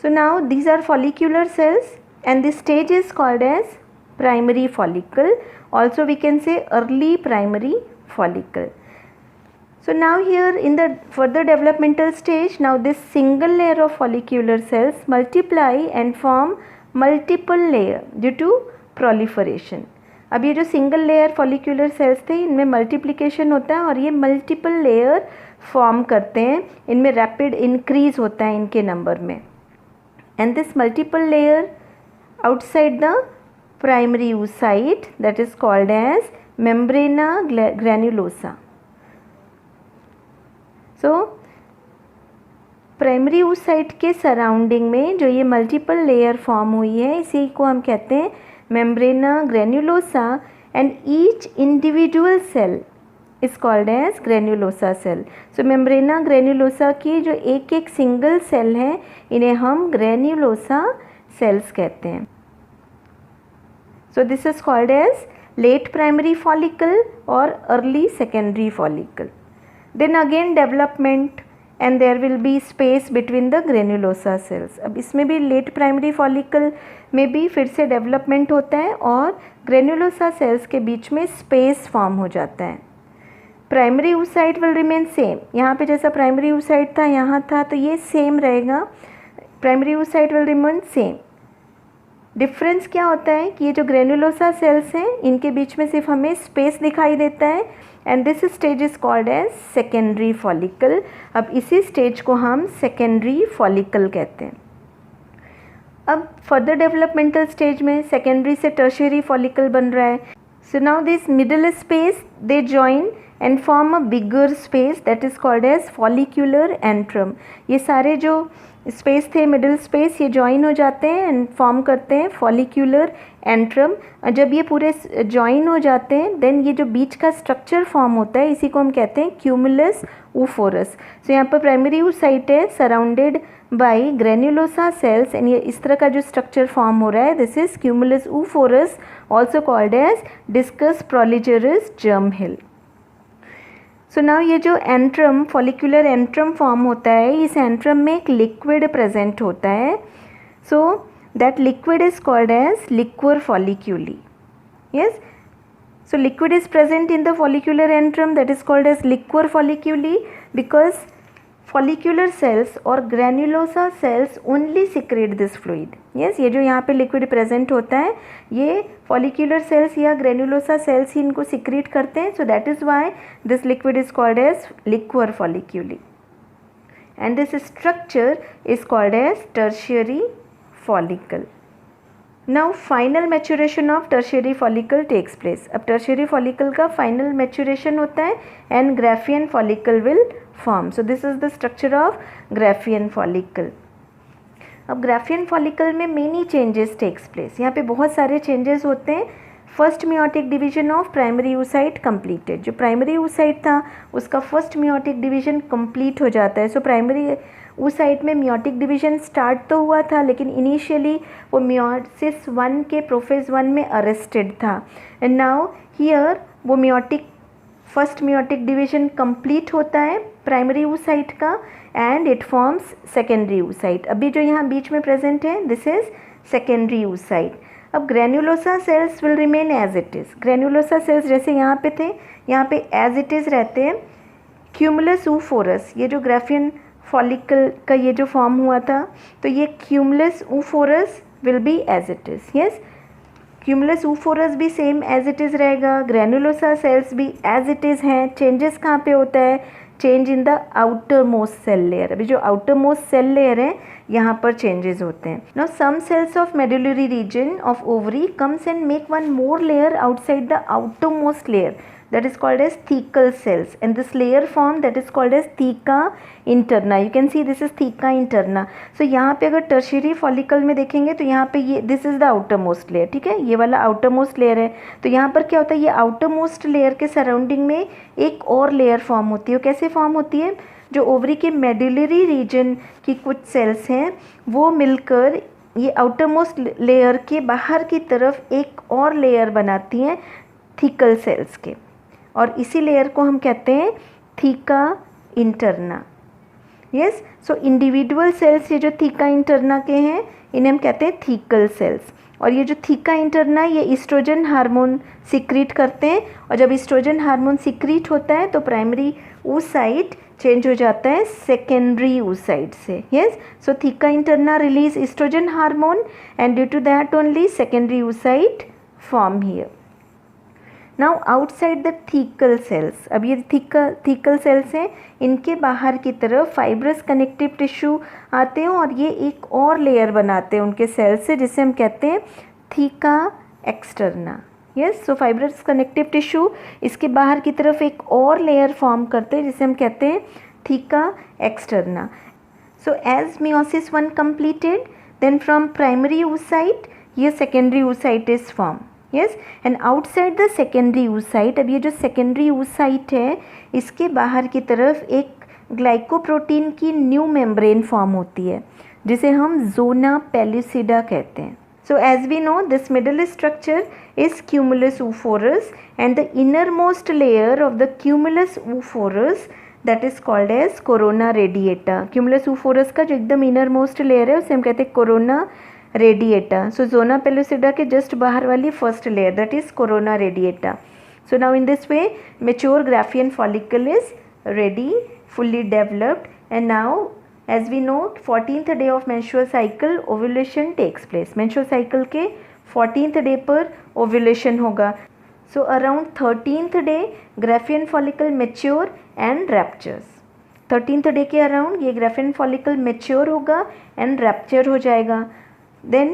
So now these are follicular cells and this stage is called as primary follicle. Also we can say early primary follicle. So now here in the further developmental stage, now this single layer of follicular cells multiply and form multiple layer due to proliferation. अब ये जो single layer follicular sales थे इनमें multiplication होता है और ये multiple layer form करते हैं, इनमें रैपिड इंक्रीज होता है इनके नंबर में. And this multiple layer outside the primary oocyte that is called as membrana granulosa. So primary oocyte के सराउंडिंग में जो ये मल्टीपल लेयर फॉर्म हुई है इसी को हम कहते हैं membrana granulosa and each individual cell is called as granulosa cell. So membrana granulosa की जो एक एक सिंगल सेल हैं इन्हें हम ग्रेन्युलोसा सेल्स कहते हैं. So this is called as late primary follicle और early secondary follicle. Then again development and there will be space between the granulosa cells. अब इसमें भी late primary follicle में भी फिर से development होता है और granulosa cells के बीच में space form हो जाता है. Primary oocyte will remain same. यहाँ पे जैसा primary oocyte था यहाँ था तो ये same रहेगा. Primary oocyte will remain same. Difference क्या होता है कि ये जो ग्रेनुलोसा सेल्स हैं इनके बीच में सिर्फ हमें स्पेस दिखाई देता है and this stage is called as secondary follicle. अब इसी स्टेज को हम सेकेंडरी फॉलिकल कहते हैं. अब फर्दर डेवलपमेंटल स्टेज में सेकेंडरी से टर्शियरी फॉलिकल बन रहा है. So now this middle space they join and form a bigger space that is called as follicular antrum. ये सारे जो स्पेस थे मिडिल स्पेस ये जॉइन हो जाते हैं एंड फॉर्म करते हैं फॉलिक्यूलर एंट्रम. जब ये पूरे जॉइन हो जाते हैं देन ये जो बीच का स्ट्रक्चर फॉर्म होता है इसी को हम कहते हैं क्यूमुलस oophorus. सो यहाँ पर प्राइमरी oocyte है surrounded by granulosa cells and ये इस तरह का जो स्ट्रक्चर फॉर्म हो रहा है this is cumulus oophorus also called as discus proligerus germ hill. So now ये जो एंट्रम फॉलिक्यूलर एंट्रम फॉर्म होता है इस एंट्रम में एक लिक्विड प्रेजेंट होता है. So that liquid is called as liquor folliculi. Yes, so liquid is present in the follicular antrum that is called as liquor folliculi because follicular cells और granulosa cells only secrete this fluid. Yes, ये जो यहाँ पे liquid present होता है ये follicular cells या granulosa cells ही इनको सिक्रेट करते हैं. So that is why this liquid is called as liquor folliculi and this structure is called as tertiary follicle. Now final maturation of tertiary follicle takes place. अब tertiary follicle का final maturation होता है and Graafian follicle will form. So this is the structure of Graafian follicle. अब Graafian follicle में many changes takes place. यहाँ पे बहुत सारे चेंजेस होते हैं. First meiotic division of primary oocyte completed. जो प्राइमरी oocyte था उसका फर्स्ट मियोटिक डिवीजन कंप्लीट हो जाता है. सो प्राइमरी oocyte में मियोटिक डिवीजन स्टार्ट तो हुआ था लेकिन इनिशियली वो मियोसिस 1 के प्रोफेज 1 में अरेस्टेड था एंड नाउ हियर वो फर्स्ट मियोटिक डिवीजन कंप्लीट होता है प्राइमरी oocyte का and it forms secondary oocyte। अभी जो यहाँ बीच में प्रेजेंट है दिस इज सेकेंडरी oocyte। अब granulosa cells will remain as it is. Granulosa cells जैसे यहाँ पे थे यहाँ पे एज इट इज़ रहते हैं। क्यूमुलस oophorus, ये जो ग्राफियन फॉलिकल का ये जो फॉर्म हुआ था तो ये cumulus oophorus will be as it is. Yes, cumulus oophorus भी सेम एज इट इज़ रहेगा, ग्रेनुलोसा सेल्स भी एज इट इज़ हैं। चेंजेस कहाँ पे होता है? Change in the outer most cell layer. अभी जो आउटर मोस्ट सेल लेयर है यहाँ पर चेंजेस होते हैं। Now some cells of medullary region of ovary comes and make one more layer outside the outer most layer, that is called as thecal cells, and this layer form that is called as theca interna. You can see this is theca interna. So यहाँ पे अगर tertiary follicle में देखेंगे तो यहाँ पे ये this is the outer most layer, ठीक है, ये वाला आउटर मोस्ट लेयर है। तो यहाँ पर क्या होता है, ये आउटर मोस्ट लेयर के सराउंडिंग में एक और लेयर फॉर्म होती है। कैसे फॉर्म होती है? जो ओवरी के मेडुलरी रीजन की कुछ सेल्स हैं वो मिलकर ये आउटर मोस्ट लेयर के बाहर की तरफ एक और लेयर बनाती हैं थीकल सेल्स के, और इसी लेयर को हम कहते हैं theca interna. Yes, so individual cells ये जो थीका इंटरना के हैं इन्हें हम कहते हैं थीकल सेल्स। और ये जो थीका इंटरना ये ईस्ट्रोजन हार्मोन सिक्रीट करते हैं, और जब ईस्ट्रोजन हार्मोन सिक्रीट होता है तो प्राइमरी oocyte चेंज हो जाता है सेकेंडरी oocyte से। Yes, so theca interna release oestrogen hormone and due to that only secondary oocyte form here. Now outside the thecal cells, अब ये थीकल सेल्स हैं, इनके बाहर की तरफ फाइब्रस कनेक्टिव टिश्यू आते हैं और ये एक और लेयर बनाते हैं उनके सेल्स से जिसे हम कहते हैं थीका एक्सटर्ना। यस, सो फाइब्रस कनेक्टिव टिश्यू इसके बाहर की तरफ एक और लेयर फॉर्म करते हैं जिसे हम कहते हैं theca externa. So as meiosis 1 completed, then from primary oocyte ये secondary oocyte is formed. Yes, and outside the secondary oocyte, अब ये जो सेकेंडरी oocyte है इसके बाहर की तरफ एक ग्लाइकोप्रोटीन की न्यू मेम्ब्रेन फॉर्म होती है जिसे हम जोना पेलुसिडा कहते हैं। So as we know this middle structure is cumulus oophorus and the inner most layer of the cumulus oophorus that is called as corona radiata. Cumulus oophorus का जो एकदम inner most layer है उसे हम कहते हैं corona radiata. So zona pellucida के just बाहर वाली first layer that is corona radiata. So now in this way mature Graafian follicle is ready, fully developed, and now as we know 14th day of menstrual cycle ovulation takes place. Menstrual cycle के 14th day पर ovulation होगा। So around 13th day Graafian follicle mature and ruptures. 13th day के around ये Graafian follicle mature होगा and rapture हो जाएगा। Then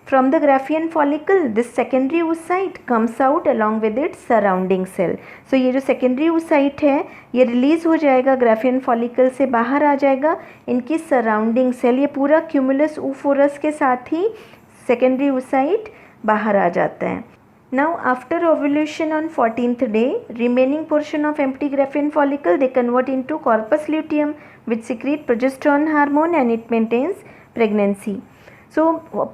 from the Graafian follicle this secondary oocyte comes out along with its surrounding cell. So ये जो secondary oocyte है ये release हो जाएगा Graafian follicle से बाहर आ जाएगा इनकी surrounding cell, ये पूरा cumulus oophorus के साथ ही secondary oocyte बाहर आ जाता है। Now after ovulation on 14th day remaining portion of empty Graafian follicle they convert into corpus luteum which secrete progesterone hormone and it maintains pregnancy. So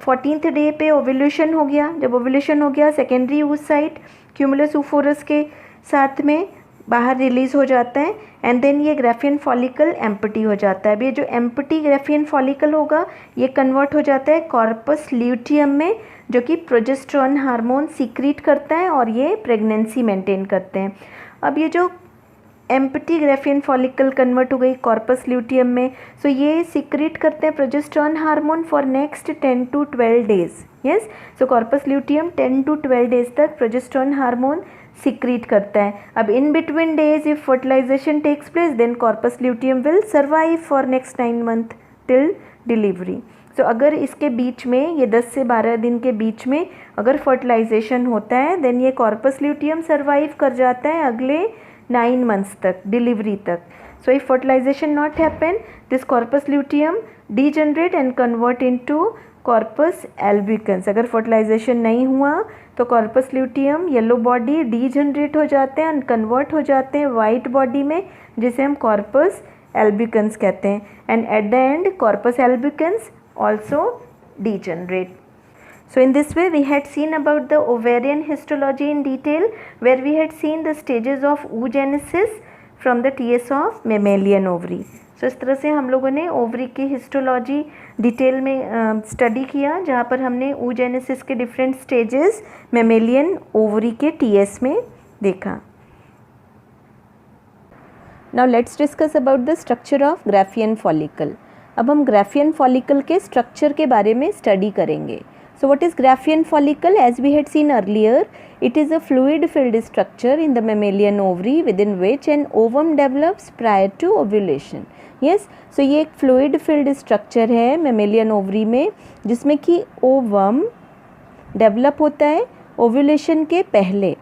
14th day पे ovulation हो गया। जब ovulation हो गया secondary oocyte cumulus oophorus के साथ में बाहर रिलीज़ हो जाता है एंड देन ये ग्राफियन फॉलिकल एम्प्टी हो जाता है। अब ये जो एम्प्टी ग्राफियन फॉलिकल होगा ये कन्वर्ट हो जाता है कॉर्पस ल्यूटियम में जो कि प्रोजेस्टेरोन हार्मोन सीक्रीट करता है और ये प्रेगनेंसी मेंटेन करते हैं। अब ये जो एम्प्टी ग्राफियन फॉलिकल कन्वर्ट हो गई कॉर्पस ल्यूटियम में, सो ये सीक्रेट करते हैं progesterone hormone for next 10 to 12 days. Yes, so corpus luteum 10 to 12 days तक प्रोजेस्टेरोन हार्मोन सीक्रेट करता है। अब in between days if fertilisation takes place then corpus luteum will survive for next 9 months till delivery. So अगर इसके बीच में ये 10 से 12 दिन के बीच में अगर फर्टिलाइजेशन होता है देन ये कॉर्पस ल्यूटियम सर्वाइव कर जाता है अगले 9 months तक, डिलीवरी तक। So if fertilization not happen this corpus luteum degenerate and convert into corpus albicans. अगर फर्टिलाइजेशन नहीं हुआ तो corpus luteum yellow body degenerate हो जाते हैं एंड कन्वर्ट हो जाते हैं वाइट बॉडी में जिसे हम कॉर्पस एल्बिकन्स कहते हैं and eight the and corpus albicans also degenerate. So in this way we had seen about the ovarian histology in detail where we had seen the stages of oogenesis, from the TS of mammalian ovary. So इस तरह से हम लोगों ने ovary की histology detail में study किया, जहाँ पर हमने oogenesis के डिफरेंट स्टेजेस मेमेलियन ओवरी के टीएस में देखा। Now let's discuss about the structure of Graafian follicle. अब हम ग्राफियन फॉलिकल के स्ट्रक्चर के बारे में स्टडी करेंगे। So what is Graafian follicle? As we had seen earlier, it is a fluid-filled structure in the mammalian ovary within which an ovum develops prior to ovulation. Yes, so ये एक fluid-filled structure है mammalian ovary में, जिसमें कि ovum develop होता है ovulation के पहले।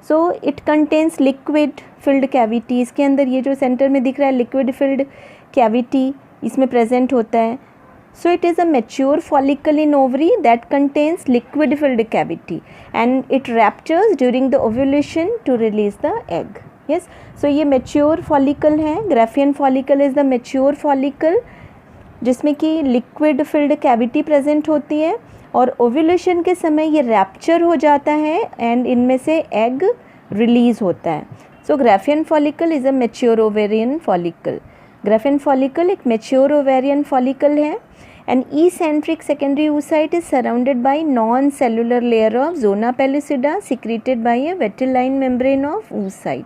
So it contains liquid-filled cavity। इसके अंदर ये जो सेंटर में दिख रहा है liquid-filled cavity इसमें present होता है। So it is a mature follicle in ovary that contains liquid filled cavity and it ruptures during the ovulation to release the egg. Yes, so ये mature follicle है। Graafian follicle is the mature follicle जिसमें कि liquid filled cavity present होती है और ovulation के समय ये rupture हो जाता है and इनमें से egg release होता है। So Graafian follicle is a mature ovarian follicle. Graafian follicle एक mature ovarian follicle है। An eccentric secondary oocyte is surrounded by non-cellular layer of zona pellucida secreted by a vitelline membrane of oocyte.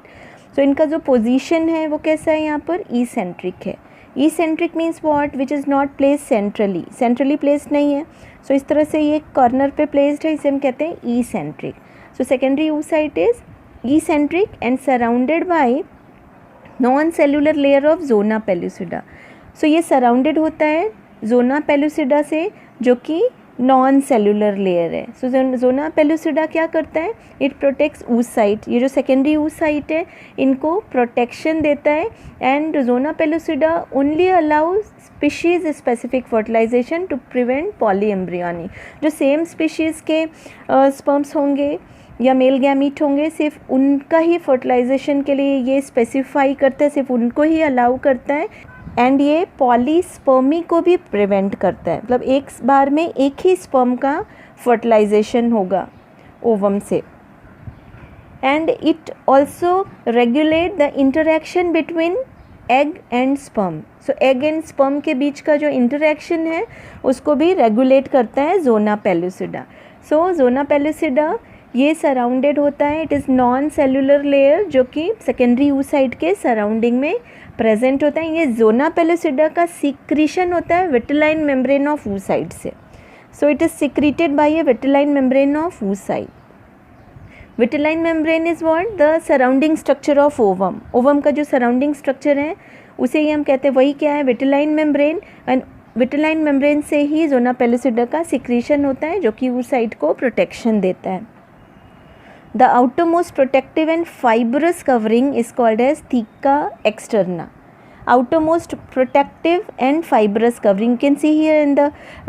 So इनका जो position है वो कैसा है यहाँ पर eccentric है। Eccentric means what? Which is not placed centrally. Centrally placed नहीं है। So इस तरह से ये corner पे placed है, इसे हम कहते हैं eccentric. So secondary oocyte is eccentric and surrounded by non-cellular layer of zona pellucida. So ये surrounded होता है जोना पेलुसिडा से, जो कि नॉन सेलुलर लेयर है। सो जोना पेलुसिडा क्या करता है? It protects oocyte। ये जो सेकेंडरी oocyte है इनको प्रोटेक्शन देता है and zona pellucida only allow species specific fertilization to prevent polyembryony. जो सेम स्पीशीज़ के स्पर्म्स होंगे या मेल गैमीट होंगे, सिर्फ उनका ही फर्टिलाइजेशन के लिए ये स्पेसिफाई करता है, सिर्फ उनको ही अलाउ करता है एंड ये पॉलीस्पर्मी को भी प्रिवेंट करता है। मतलब एक बार में एक ही स्पर्म का फर्टिलाइजेशन होगा ओवम से। And it also regulate the interaction between egg and sperm. So egg and sperm के बीच का जो इंटरेक्शन है उसको भी रेगुलेट करता है जोना पेलुसिडा। सो जोना पेलुसिडा ये सराउंडेड होता है, it is non cellular layer जो कि सेकेंडरी oocyte के सराउंडिंग में प्रेजेंट होता है। ये जोना पेलुसिडा का सिक्रीशन होता है विटिलाइन मेम्ब्रेन ऑफ oocyte से। So it is secreted by a vitelline membrane of oocyte। Vitelline membrane is what? The surrounding structure of ovum. Ovum का जो सराउंडिंग स्ट्रक्चर है उसे ही हम कहते हैं, वही क्या है? Vitelline membrane. And vitelline membrane से ही जोना पेलुसिडा का सिक्रीशन होता है जो कि oocyte को प्रोटेक्शन देता है। The outermost protective and fibrous covering is called as theca externa. Outermost protective and fibrous covering. You can see here in the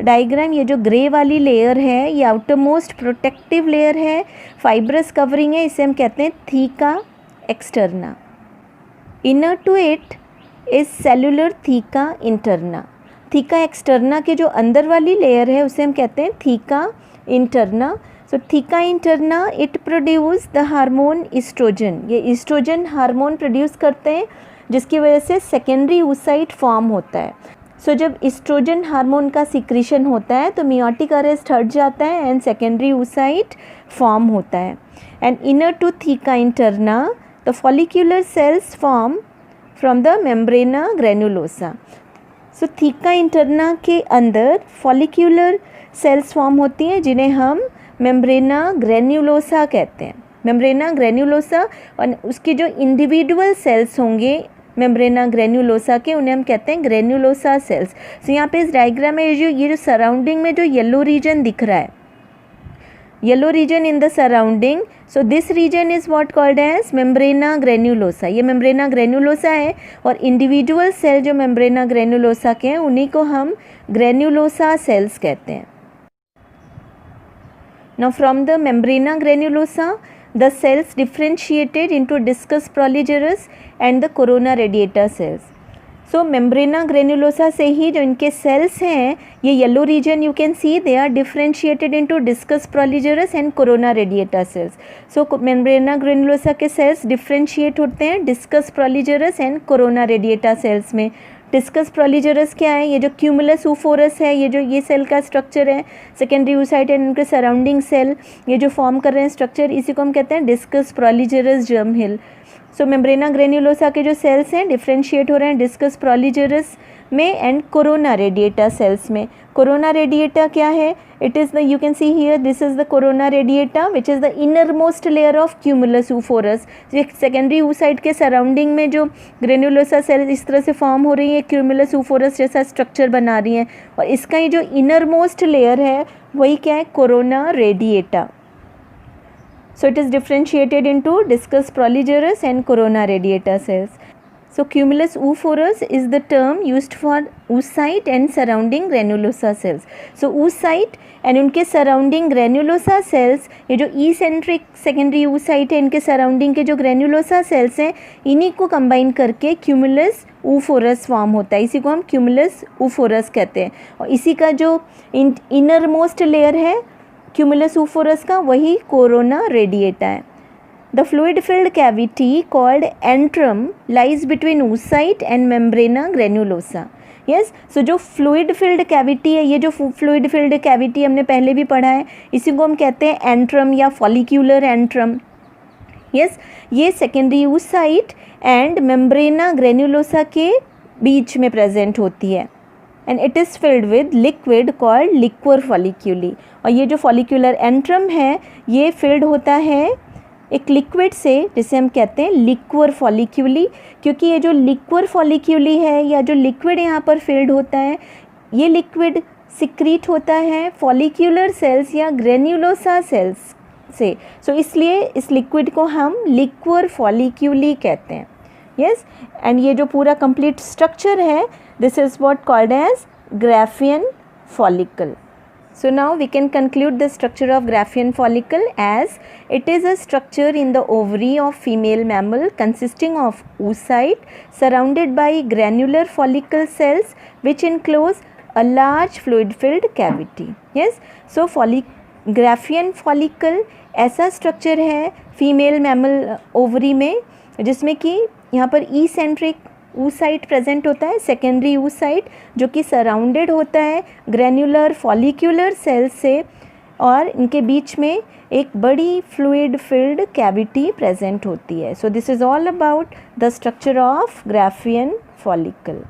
diagram, ये जो grey वाली layer है ये outermost protective layer है, fibrous covering है, इसे हम कहते हैं theca externa. Inner to it is cellular theca interna. Theca externa के जो अंदर वाली layer है उसे हम कहते हैं theca interna. So theca interna it produce the hormone estrogen. ये ईस्ट्रोजन हार्मोन प्रोड्यूस करते हैं जिसकी वजह से सेकेंडरी oocyte फॉर्म होता है। सो जब ईस्ट्रोजन हार्मोन का सिक्रीशन होता है तो मियोटिक अरेस्ट हट जाता है एंड सेकेंडरी oocyte फॉर्म होता है। And inner to theca interna the follicular cells form from the membrana granulosa. So theca interna के अंदर फॉलिक्यूलर सेल्स फॉर्म होती हैं जिन्हें हम मेम्ब्रेना ग्रेन्युलोसा कहते हैं। मेम्ब्रेना ग्रेन्युलोसा और उसके जो इंडिविजुअल सेल्स होंगे मेम्ब्रेना ग्रेन्युलोसा के उन्हें हम कहते हैं ग्रेन्युलोसा सेल्स। सो यहाँ पे इस डायग्राम में ये जो सराउंडिंग में जो येलो रीजन दिख रहा है, yellow region in the surrounding, so this region is what called as membrana granulosa. ये मेम्ब्रेना ग्रेन्युलोसा है और इंडिविजुअल सेल जो मेम्ब्रेना ग्रेन्युलोसा के हैं उन्हीं को हम ग्रेन्युलोसा सेल्स कहते हैं। Now from the membrana granulosa, the cells differentiated into discus proligerus and the corona radiata cells. So membrana granulosa से ही जो इनके सेल्स हैं, ये yellow region you can see they are differentiated into discus proligerus and corona radiata cells. So membrana granulosa के cells differentiate होते हैं discus proligerus and corona radiata cells में. डिस्कस प्रोलिजरस क्या है? ये जो क्यूमुलस ऊफोरस है, ये जो ये सेल का स्ट्रक्चर है, सेकेंडरी oocyte एंड इनके सराउंडिंग सेल ये जो फॉर्म कर रहे हैं स्ट्रक्चर, इसी को हम कहते हैं डिस्कस प्रोलिजरस जर्म हिल. सो मेम्ब्रेना ग्रेन्युलोसा के जो सेल्स हैं डिफरेंशिएट हो रहे हैं डिस्कस प्रोलिजरस में एंड कोरोना रेडिएटा सेल्स में. कोरोना रेडिएटा क्या है? It is the, you can see here, this is the corona radiata which is the inner most layer of cumulus oophorus. Secondary oocyte के surrounding में जो granulosa cell इस तरह से form हो रही है, क्यूमुलस ऊफोरस जैसा स्ट्रक्चर बना रही हैं, और इसका ये जो इनर मोस्ट लेयर है वही क्या है? Corona radiata. So it is differentiated into discus proligerus and corona radiata cells. So cumulus oophorus is the term used for oocyte and surrounding granulosa cells. So oocyte and उनके surrounding granulosa cells, ये जो eccentric secondary oocyte है, इनके surrounding के जो granulosa cells हैं, इन्हीं को combine करके cumulus oophorus फॉर्म होता है. इसी को हम cumulus oophorus कहते हैं. और इसी का जो innermost layer है क्यूमुलस ऊफोरस का, वही कोरोना रेडिएटा है. The fluid filled cavity called antrum lies between oocyte and membrana granulosa. Yes, so जो फ्लूइड फिल्ड कैविटी है, ये जो फ्लूइड फिल्ड कैविटी हमने पहले भी पढ़ा है, इसी को हम कहते हैं एंट्रम या फॉलिक्यूलर एंट्रम. यस, ये secondary oocyte and membrana granulosa के बीच में प्रेजेंट होती है. And it is filled with liquid called liquor folliculi. और ये जो फॉलिक्यूलर एंट्रम है ये फिल्ड होता है एक लिक्विड से, जिसे हम कहते हैं लिक्वर फॉलिक्यूली. क्योंकि ये जो लिक्वर फॉलिक्यूली है या जो लिक्विड यहाँ पर फिल्ड होता है, ये लिक्विड सिक्रीट होता है फॉलिक्यूलर सेल्स या ग्रेन्युलोसा सेल्स से. सो इसलिए इस लिक्विड को हम लिक्वर फॉलिक्यूली कहते हैं. यस, एंड ये जो पूरा कंप्लीट स्ट्रक्चर है, this is what called as Graafian follicle. So now we can conclude the structure of Graafian follicle as it is a structure in the ovary of female mammal consisting of oocyte surrounded by granular follicle cells which enclose a large fluid filled cavity. Yes, so Graafian follicle ऐसा structure है female mammal ovary में जिसमें कि यहाँ पर eccentric oocyte present होता है, secondary oocyte जो कि सराउंडेड होता है ग्रेन्युलर फॉलिक्यूलर सेल से, और इनके बीच में एक बड़ी फ्लूइड फिल्ड कैविटी प्रेजेंट होती है. So this is all about the structure of Graafian follicle.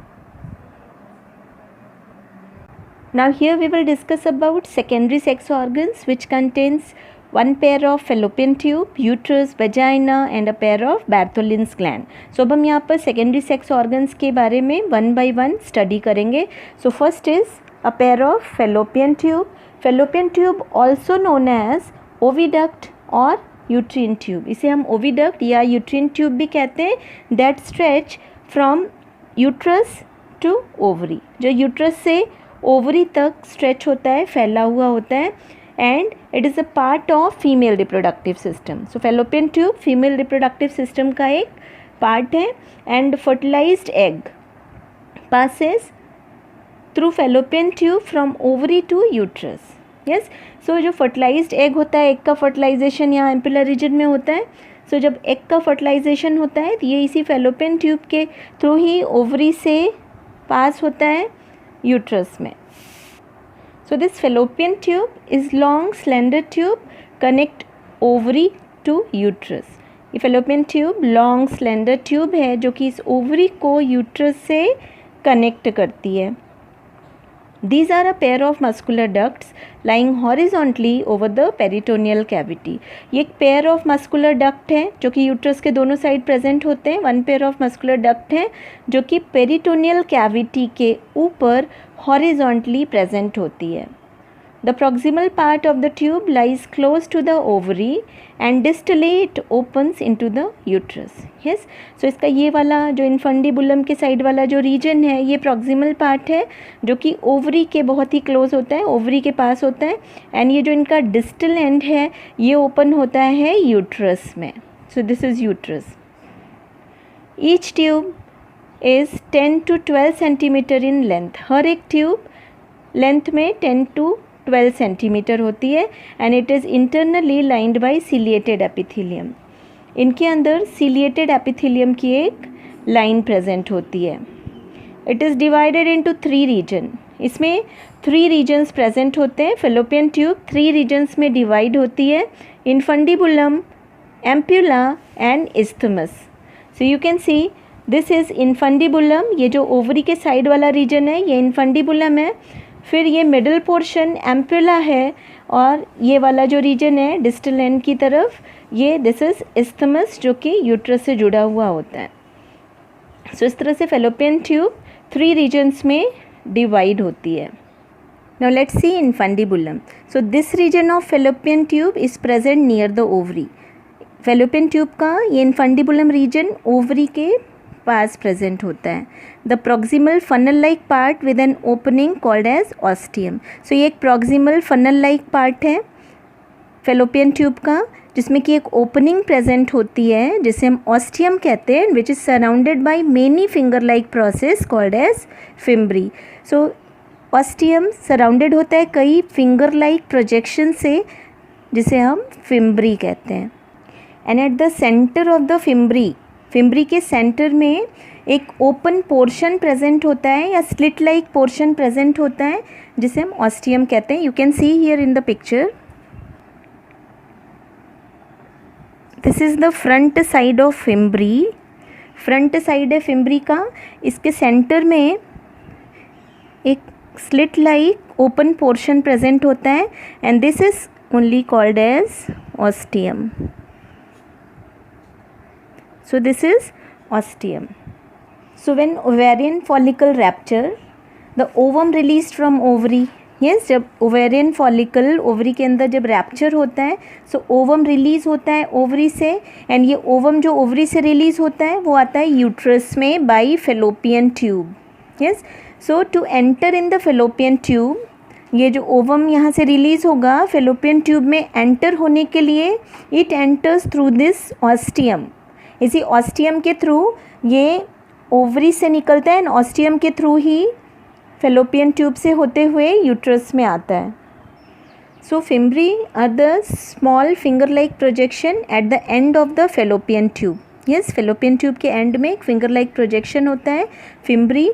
Now here we will discuss about secondary sex organs which contains one pair of fallopian tube, uterus, vagina and a pair of Bartholin's gland. So अब हम यहाँ पर secondary sex organs के बारे में one by one study करेंगे. So first is a pair of fallopian tube. Fallopian tube also known as oviduct और uterine tube. इसे हम oviduct या uterine tube भी कहते हैं. That stretch from uterus to ovary. जो uterus से ovary तक stretch होता है, फैला हुआ होता है, and it is a part of female reproductive system. So fallopian tube female reproductive system का एक part है, and fertilized egg passes through fallopian tube from ovary to uterus. Yes, so जो fertilized egg होता है, egg का fertilization यहाँ ampulla region में होता है. So जब egg का fertilization होता है तो ये इसी fallopian tube के through ही ovary से pass होता है uterus में. So this fallopian tube is long slender tube connect ovary to uterus. ये fallopian tube long slender tube है जो कि इस ovary को uterus से connect करती है. These are a pair of muscular ducts lying horizontally over the peritoneal cavity. ये एक pair of muscular duct है जो कि uterus के दोनों साइड प्रेजेंट होते हैं. One pair of muscular duct है जो कि peritoneal cavity के ऊपर horizontally present होती है. The proximal part of the tube lies close to the ovary and distally it opens into the uterus. Yes, so इसका ये वाला जो infundibulum के साइड वाला जो region है ये proximal part है जो कि ovary के बहुत ही close होता है, ovary के पास होता है, and ये जो इनका distal end है ये open होता है uterus में. So this is uterus. Each tube is 10 to 12 centimetre in length. हर एक ट्यूब लेंथ में 10 to 12 सेंटीमीटर होती है and it is internally lined by ciliated epithelium. इनके अंदर सीलिएटेड एपिथेलियम की एक लाइन प्रेजेंट होती है. It is divided into 3 region. इसमें 3 रीजन्स प्रेजेंट होते हैं. फेलोपियन ट्यूब 3 रीजन्स में डिवाइड होती है, infundibulum, ampulla and isthmus. So you can see this is infundibulum. ये जो ओवरी के साइड वाला रीजन है ये इनफंडिबुलम है. फिर ये मिडल पोर्शन एम्प्यूला है और ये वाला जो रीजन है डिस्टल एंड की तरफ ये दिस इज़ इस्थमस जो कि यूट्रस से जुड़ा हुआ होता है. सो इस तरह से फेलोपियन ट्यूब 3 रीजन्स में डिवाइड होती है. Now let's see infundibulum. So this region of Fallopian tube is present near the ovary. Fallopian tube का ये इनफंडिबुलम रीजन ओवरी के पास प्रेजेंट होता है. The proximal funnel like part with an opening called as ostium. So ये एक proximal funnel like part है Fallopian tube का जिसमें कि एक ओपनिंग प्रेजेंट होती है जिसे हम ऑस्टियम कहते हैं, which is surrounded by many finger like process called as fimbriae. So ostium surrounded होता है कई फिंगर लाइक प्रोजेक्शन से जिसे हम फिम्ब्री कहते हैं. And at the centre of the fimbriae के सेंटर में एक ओपन पोर्शन प्रेजेंट होता है या स्लिट लाइक पोर्शन प्रेजेंट होता है जिसे हम ऑस्टियम कहते हैं. You can see here in the picture. This is the front side of fimbriae. Front side है फिम्ब्री का. इसके सेंटर में एक slit like open portion present होता है and this is only called as ostium. So this is ostium. So when ovarian follicle rupture, the ovum released from ovary. Yes, जब ovarian follicle ovary के अंदर जब rupture होता है so ovum release होता है ovary से and ये ovum जो ovary से release होता है वो आता है uterus में by fallopian tube. Yes, so to enter in the fallopian tube, ये जो ओवम यहाँ से रिलीज़ होगा फेलोपियन ट्यूब में एंटर होने के लिए it enters through this ostium. इसी ऑस्टियम के थ्रू ये ओवरी से निकलता है एंड ऑस्टियम के थ्रू ही फेलोपियन ट्यूब से होते हुए यूट्रस में आता है. So fimbriae are the small finger like projection at the end of the fallopian tube. Yes, Fallopian tube के एंड में एक फिंगर लाइक प्रोजेक्शन होता है fimbriae.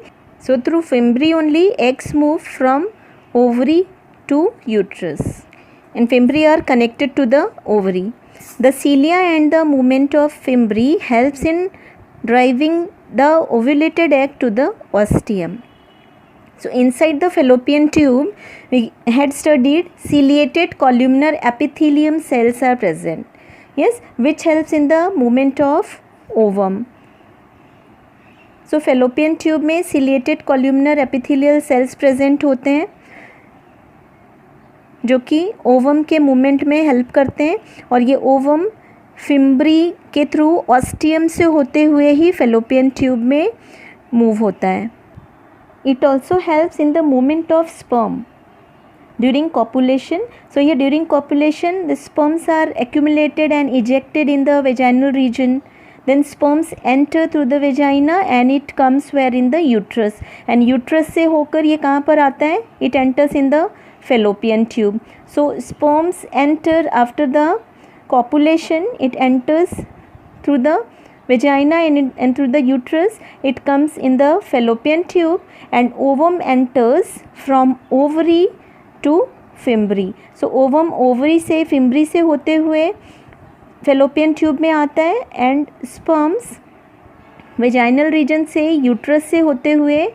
So through fimbriae only eggs move from ovary to uterus and fimbri are connected to the ovary. The cilia and the movement of fimbri helps in driving the ovulated egg to the ostium. So inside the fallopian tube we had studied ciliated columnar epithelium cells are present. Yes, which helps in the movement of ovum. So fallopian tube में ciliated columnar epithelial cells present होते हैं जो कि ovum के movement में help करते हैं और ये ओवम फिम्ब्री के थ्रू ऑस्टियम से होते हुए ही फेलोपियन ट्यूब में मूव होता है. It also helps in the movement of sperm during copulation. So ये during copulation the sperms are accumulated and ejected in the vaginal region. Then sperms enter through the vagina and it comes where in the uterus and uterus से होकर ये कहाँ पर आता है? It enters in the fallopian tube. So sperms enter after the copulation. It enters through the vagina and through the uterus. It comes in the fallopian tube and ovum enters from ovary to fimbry. So ovum ovary से fimbry से होते हुए fallopian tube में आता है and sperms vaginal region से uterus से होते हुए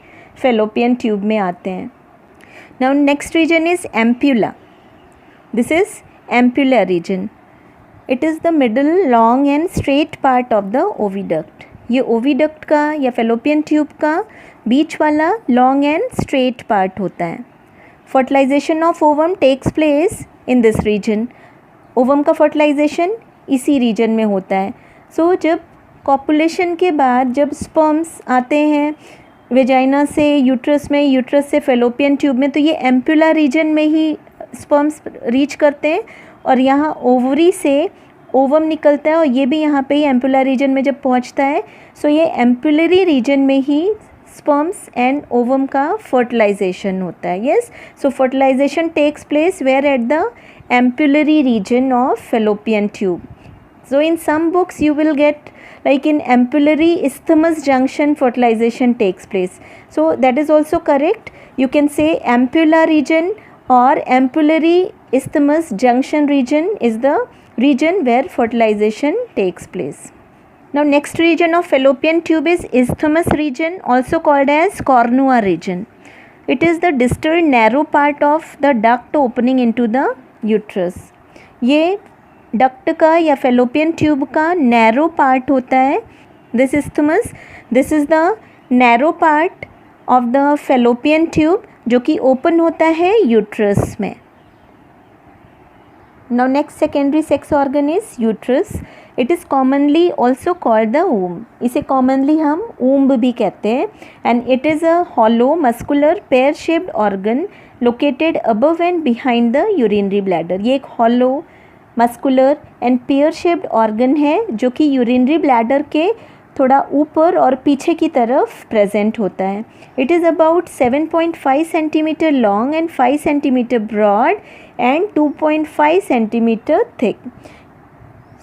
फेलोपियन ट्यूब में आते हैं. Now next region is ampulla. This is ampulla region. It is the middle long and straight part of the oviduct. ये ओविडक्ट का या फेलोपियन ट्यूब का बीच वाला लॉन्ग एंड स्ट्रेट पार्ट होता है. Fertilization of ovum takes place in this region. Ovum का fertilization इसी region में होता है. सो जब कॉपुलेशन के बाद जब स्पर्म्स आते हैं वेजाइना से यूट्रस में, यूट्रस से फेलोपियन ट्यूब में, तो ये एम्प्यूला रीजन में ही स्पर्म्स रीच करते हैं और यहाँ ओवरी से ओवम निकलता है और ये भी यहाँ पे ही एम्पुलर रीजन में जब पहुँचता है, सो ये एम्पुलरी रीजन में ही स्पर्म्स एंड ओवम का फर्टिलाइजेशन होता है. Yes, so fertilization takes place where at the ampullary region of fallopian tube. So in some books you will get like in ampullary isthmus junction fertilization takes place. So that is also correct. You can say ampulla region or ampullary isthmus junction region is the region where fertilization takes place. Now next region of fallopian tube is isthmus region, also called as cornua region. It is the distal narrow part of the duct opening into the uterus. ये duct का या fallopian tube का narrow part होता है. This isthmus, this is the narrow part of the fallopian tube जो कि open होता है यूट्रस में. Now next secondary sex organ is uterus. It is commonly also called the womb. इसे commonly हम womb भी कहते हैं. And it is a hollow muscular pear shaped organ located above and behind the urinary bladder. ये एक hollow muscular and pear shaped organ है जो कि यूरिनरी ब्लैडर के थोड़ा ऊपर और पीछे की तरफ प्रेजेंट होता है. It is about 7.5 centimetre long and 5 centimetre broad and 2.5 centimetre thick.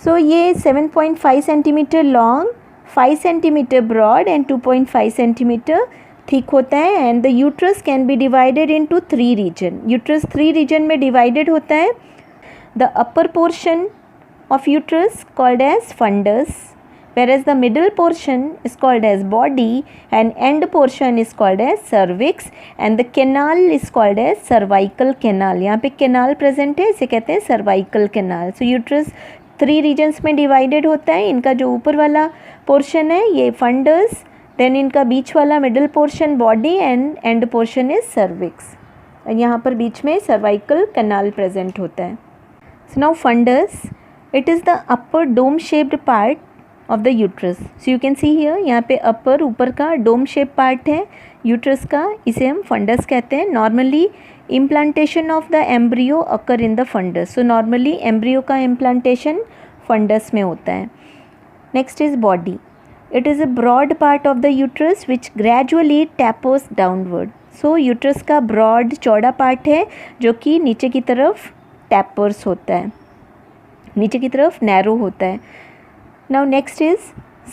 So ये 7.5 centimetre long, 5 centimetre broad and 2.5 centimetre thick होता है. And the uterus can be divided into 3 region. Uterus 3 region में डिवाइडेड होता है. The upper portion of uterus called as fundus, whereas the middle portion is called as body and end portion is called as cervix and the canal is called as cervical canal. यहाँ पे canal present है, इसे कहते हैं cervical canal. So uterus 3 regions में divided होता है. इनका जो ऊपर वाला portion है ये fundus, then इनका बीच वाला middle portion body and end portion is cervix. और यहाँ पर बीच में cervical canal present होता है. So now fundus, it is the upper dome shaped part of the uterus. So you can see here, यहाँ पे upper ऊपर का dome shaped part है uterus का, इसे हम fundus कहते हैं. Normally implantation of the embryo occur in the fundus. So normally embryo का implantation fundus में होता है. Next is body. It is a broad part of the uterus which gradually tapers downward. So uterus का broad चौड़ा part है जो कि नीचे की तरफ टैपर्स होता है, नीचे की तरफ नैरो होता है. Now next is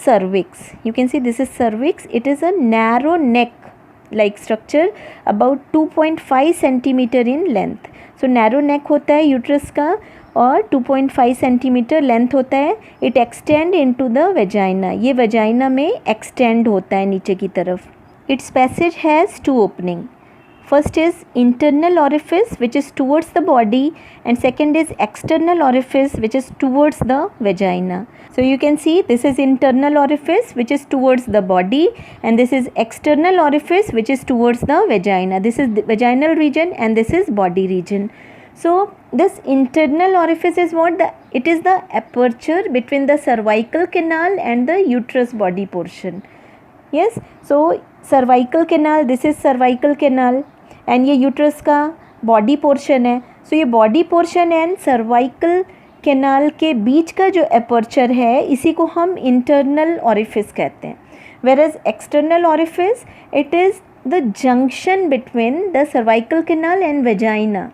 cervix. You can see this is cervix. It is a narrow neck like structure about 2.5 centimetre in length. So narrow neck होता है यूट्रस का और 2.5 सेंटीमीटर लेंथ होता है. It extend into the vagina. ये vagina में extend होता है नीचे की तरफ. It's passage has 2 opening. First is internal orifice which is towards the body and second is external orifice which is towards the vagina. So you can see this is internal orifice which is towards the body and this is external orifice which is towards the vagina. This is the vaginal region and this is body region. So this internal orifice is what? It is the aperture between the cervical canal and the uterus body portion. Yes, so cervical canal, this is cervical canal and ये uterus का body portion है. So ये body portion and cervical canal के बीच का जो aperture है इसी को हम इंटरनल ऑरिफिस कहते हैं. Whereas external orifice it is the junction between the cervical canal and vagina.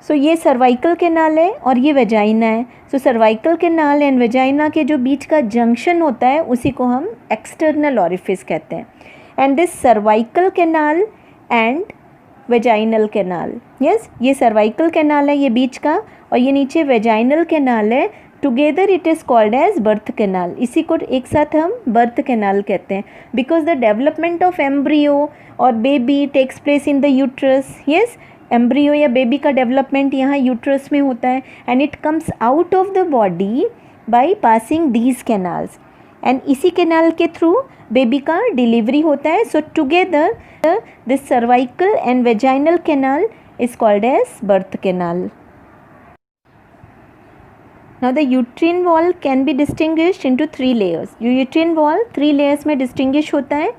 So ये सर्वाइकल कैनाल है और ये वेजाइना है. So cervical canal and vagina के जो बीच का जंक्शन होता है उसी को हम एक्सटर्नल ऑरिफिस कहते हैं. And this cervical canal and vaginal canal, yes, ये सर्वाइकल कैनाल है ये बीच का और ये नीचे वेजाइनल कैनाल है. Together it is called as birth canal. इसी को एक साथ हम बर्थ कैनाल कहते हैं because the development of embryo और baby takes place in the uterus. Yes, embryo या बेबी का डेवलपमेंट यहाँ यूट्रस में होता है and it comes out of the body by passing these canals and इसी कैनाल के थ्रू बेबी का डिलीवरी होता है. So together this cervical and vaginal canal is called as birth canal. Now the uterine wall can be distinguished into 3 layers. ये uterine wall 3 layers में distinguish होता है.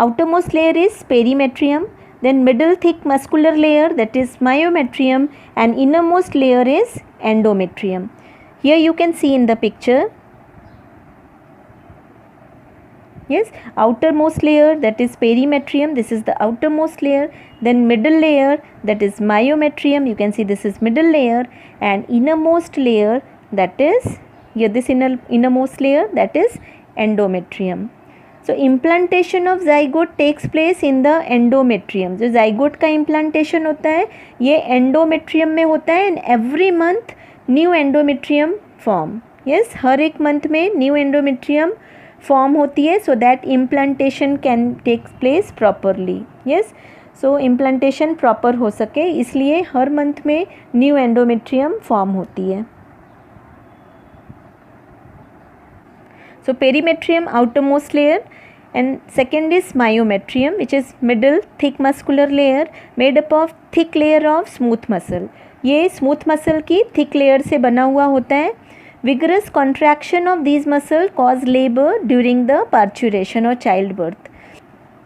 Outermost layer is perimetrium, then middle thick muscular layer that is myometrium and innermost layer is endometrium. Here you can see in the picture, yes, outermost layer, that is perimetrium, this is the outermost layer, then middle layer, that is myometrium, you can see this is middle layer, and innermost layer, that is here, this innermost layer, that is endometrium. So implantation of zygote takes place in the endometrium. जो zygote का implantation होता है ये endometrium में होता है, and every month new endometrium form. Yes, हर एक month में new endometrium form होती है, so that implantation can take place properly. Yes, so implantation proper हो सके इसलिए हर month में new endometrium form होती है. So perimetrium, outermost layer, and second is myometrium, which is middle thick muscular layer made up of thick layer of smooth muscle. ये smooth muscle की thick layer से बना हुआ होता है. Vigorous contraction of these muscles cause labor during the parturition or childbirth.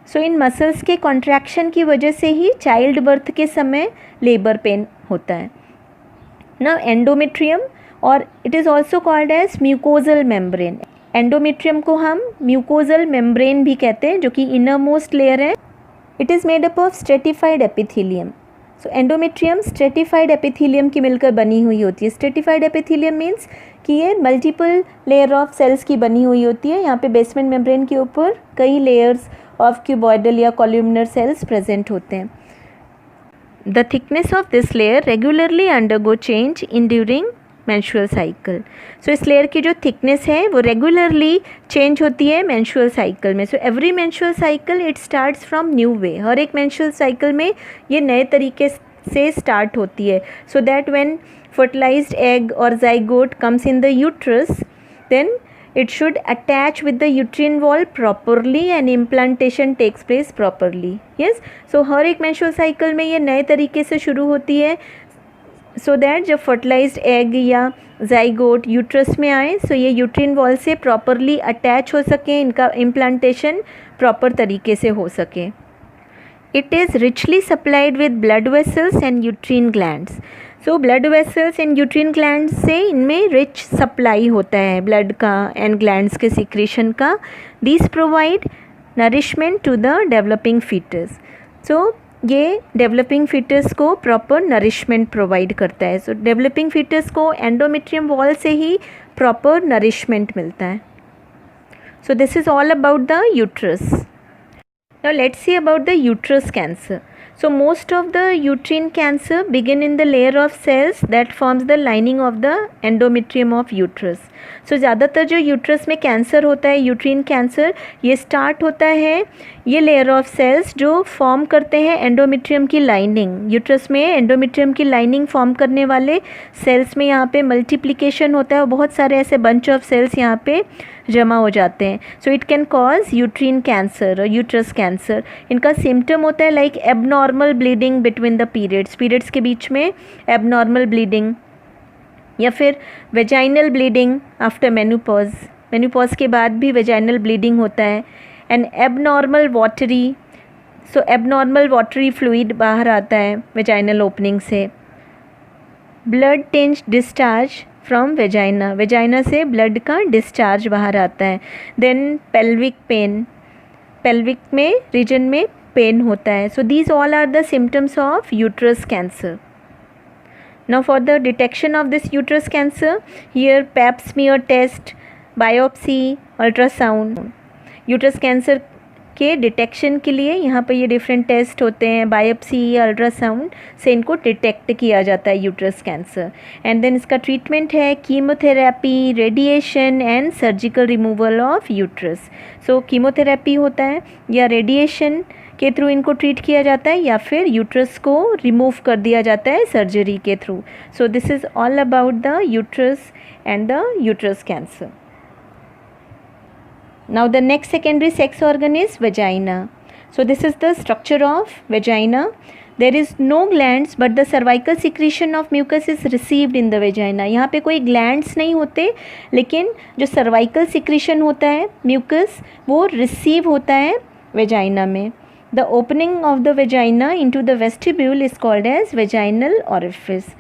So in muscles के contraction की वजह से ही childbirth के समय labor pain होता है. Now endometrium, और it is also called as mucosal membrane. Endometrium को हम म्यूकोजल मेम्ब्रेन भी कहते हैं, जो कि इनर मोस्ट लेयर है. It is made up of stratified epithelium. So endometrium stratified epithelium की मिलकर बनी हुई होती है. स्ट्रेटिफाइड एपिथेलियम मीन्स कि ये मल्टीपल लेयर ऑफ सेल्स की बनी हुई होती है. यहाँ पे बेसमेंट मेम्ब्रेन के ऊपर कई लेयर्स ऑफ क्यूबॉइडल या कॉल्यूमिनर सेल्स प्रेजेंट होते हैं. The thickness of this layer regularly undergo change in during menstrual cycle. So इस लेयर की जो थिकनेस है वो रेगुलरली चेंज होती है मेंस्ट्रुअल साइकिल में. So every menstrual cycle it starts from new way. हर एक मेंस्ट्रुअल साइकिल में ये नए तरीके से स्टार्ट होती है. So that when fertilised egg और zygote comes in the uterus, then it should attach with the uterine wall properly and implantation takes place properly. Yes, so हर एक menstrual cycle में ये नए तरीके से शुरू होती है, सो दैट जब फर्टिलाइज्ड एग या जाइगोट यूट्रस में आए सो ये यूट्रिन वॉल से प्रॉपरली अटैच हो सके, इनका इम्प्लांटेशन प्रॉपर तरीके से हो सके. It is richly supplied with blood vessels and uterine glands. So blood vessels and uterine glands से इनमें रिच सप्लाई होता है ब्लड का एंड ग्लैंड्स के सिक्रीशन का. This provide nourishment to the developing foetus. So ये डेवलपिंग फीटस को proper nourishment provide करता है. सो डेवलपिंग फीटस को एंडोमेट्रियम वॉल से ही प्रॉपर नरिशमेंट मिलता है. So this is all about the uterus. Now let's see about the uterus cancer. So most of the uterine cancer begin in the layer of cells that forms the lining of the endometrium of uterus. So ज़्यादातर जो uterus में cancer होता है, uterine cancer, ये start होता है ये layer of sales जो फॉर्म करते हैं एंडोमेट्रियम की लाइनिंग. यूट्रस में एंडोमेट्रियम की लाइनिंग फॉर्म करने वाले सेल्स में यहाँ पे मल्टीप्लिकेशन होता है और बहुत सारे ऐसे बंच ऑफ सेल्स यहाँ पे जमा हो जाते हैं. So it can cause uterine cancer और यूट्रस कैंसर. इनका सिम्टम होता है like abnormal bleeding between the periods के बीच में एबनॉर्मल ब्लीडिंग, या फिर वेजाइनल ब्लीडिंग आफ्टर मेनोपॉज के बाद भी वेजाइनल ब्लीडिंग होता है. And abnormal watery, so abnormal watery fluid बाहर आता है वेजाइनल ओपनिंग से. Blood tinge discharge from vagina से ब्लड का डिस्चार्ज बाहर आता है. देन पेल्विक पेन, पेल्विक में रीजन में पेन होता है. So these all are the symptoms of uterus cancer. Now for the detection of this uterus cancer, here pap smear test, biopsy, ultrasound. Uterus cancer के detection के लिए यहाँ पर ये डिफरेंट टेस्ट होते हैं, बायोप्सी या अल्ट्रासाउंड से इनको डिटेक्ट किया जाता है यूट्रस कैंसर. एंड देन इसका ट्रीटमेंट है chemotherapy, radiation and surgical removal of uterus. So chemotherapy होता है या रेडिएशन के थ्रू इनको ट्रीट किया जाता है या फिर यूट्रस को रिमूव कर दिया जाता है सर्जरी के through. So this is all about the uterus and the uterus cancer. Now the next secondary sex organ is vagina. So this is the structure of vagina. There is no glands but the cervical secretion of mucus is received in the vagina. यहाँ पे कोई glands नहीं होते लेकिन जो cervical secretion होता है mucus वो receive होता है vagina में. The opening of the vagina into the vestibule is called as vaginal orifice.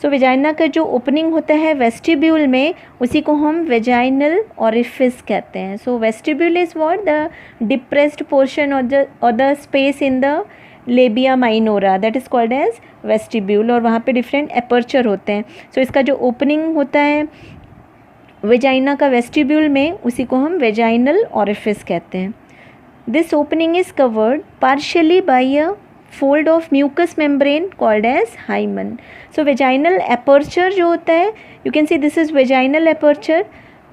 So vagina का जो ओपनिंग होता है वेस्टिब्यूल में, उसी को हम वेजाइनल ओरिफिस कहते हैं. So vestibule is what, the depressed portion और the space in the labia minora, that is called as vestibule. और वहाँ पे डिफरेंट एपर्चर होते हैं. सो इसका जो ओपनिंग होता है वेजाइना का वेस्टिब्यूल में, उसी को हम वेजाइनल ओरिफिस कहते हैं. This opening is covered partially by a fold of mucous membrane called as hymen. So vaginal aperture जो होता है, you can see this is vaginal aperture,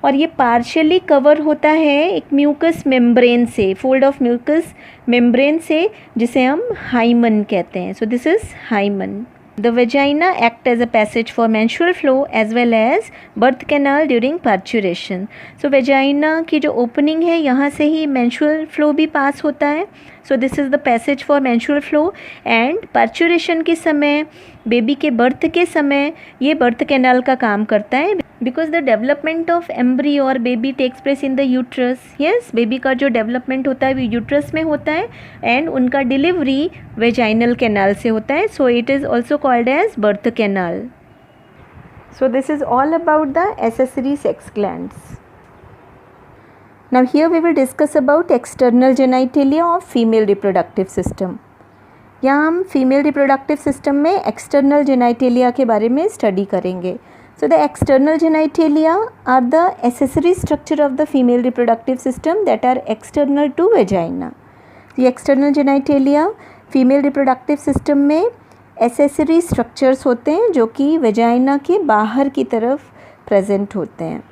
और ये partially cover होता है एक mucous membrane से, fold of mucous membrane से, जिसे हम hymen कहते हैं. So this is hymen. The vagina act as a passage for menstrual flow as well as birth canal during parturition. So vagina की जो opening है, यहाँ से ही menstrual flow भी pass होता है. So this is the passage for menstrual flow, and parturition के समय, बेबी के बर्थ के समय, ये बर्थ कैनाल का काम करता है. Because the development of embryo और baby takes place in the uterus. Yes, baby का जो डेवलपमेंट होता है वो यूट्रस में होता है, एंड उनका डिलीवरी वेजाइनल कैनाल से होता है. So it is also called as birth canal. So this is all about the accessory sex glands. Now here we will discuss about external genitalia of female reproductive system. यहाँ हम female reproductive system में external genitalia के बारे में study करेंगे. So the external genitalia are the accessory structure of the female reproductive system that are external to vagina. ये external genitalia female reproductive system में accessory structures होते हैं जो कि वेजाइना के बाहर की तरफ प्रेजेंट होते हैं.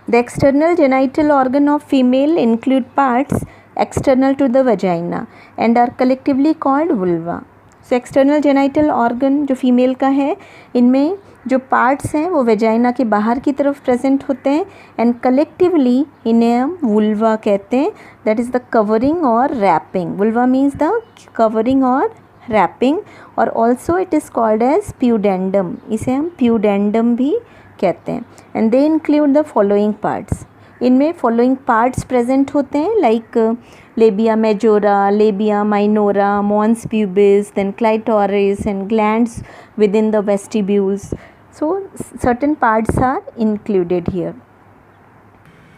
The external genital organ of female include parts external to the vagina and are collectively called vulva. So external genital organ जो फीमेल का है, इनमें जो पार्ट्स हैं वो वेजाइना के बाहर की तरफ प्रेजेंट होते हैं, एंड कलेक्टिवली इन्हें हम वुल्वा कहते हैं. दैट इज़ द कवरिंग और wrapping. Vulva means the covering और रैपिंग, और also it is called as pudendum. इसे हम प्यूडेंडम भी कहते हैं. And they include the following parts. इनमें फॉलोइंग पार्ट्स प्रेजेंट होते हैं, like labia majora, labia minora, mons pubis, then clitoris and glands within the vestibules. So certain parts are included here.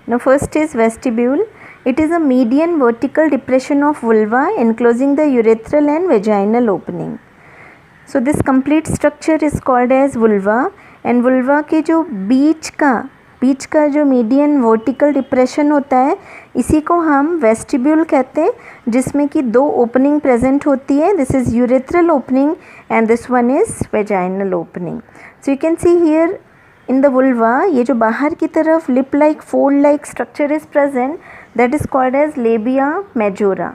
Now first is vestibule. It is a median vertical depression of vulva enclosing the urethral and vaginal opening. So this complete structure is called as vulva. And vulva के जो बीच का जो median vertical depression होता है, इसी को हम vestibule कहते हैं, जिसमें कि दो ओपनिंग प्रेजेंट होती है. This is urethral opening and this one is vaginal opening. So you can see here in the vulva, ये जो बाहर की तरफ lip like fold like structure is present, that is called as labia majora.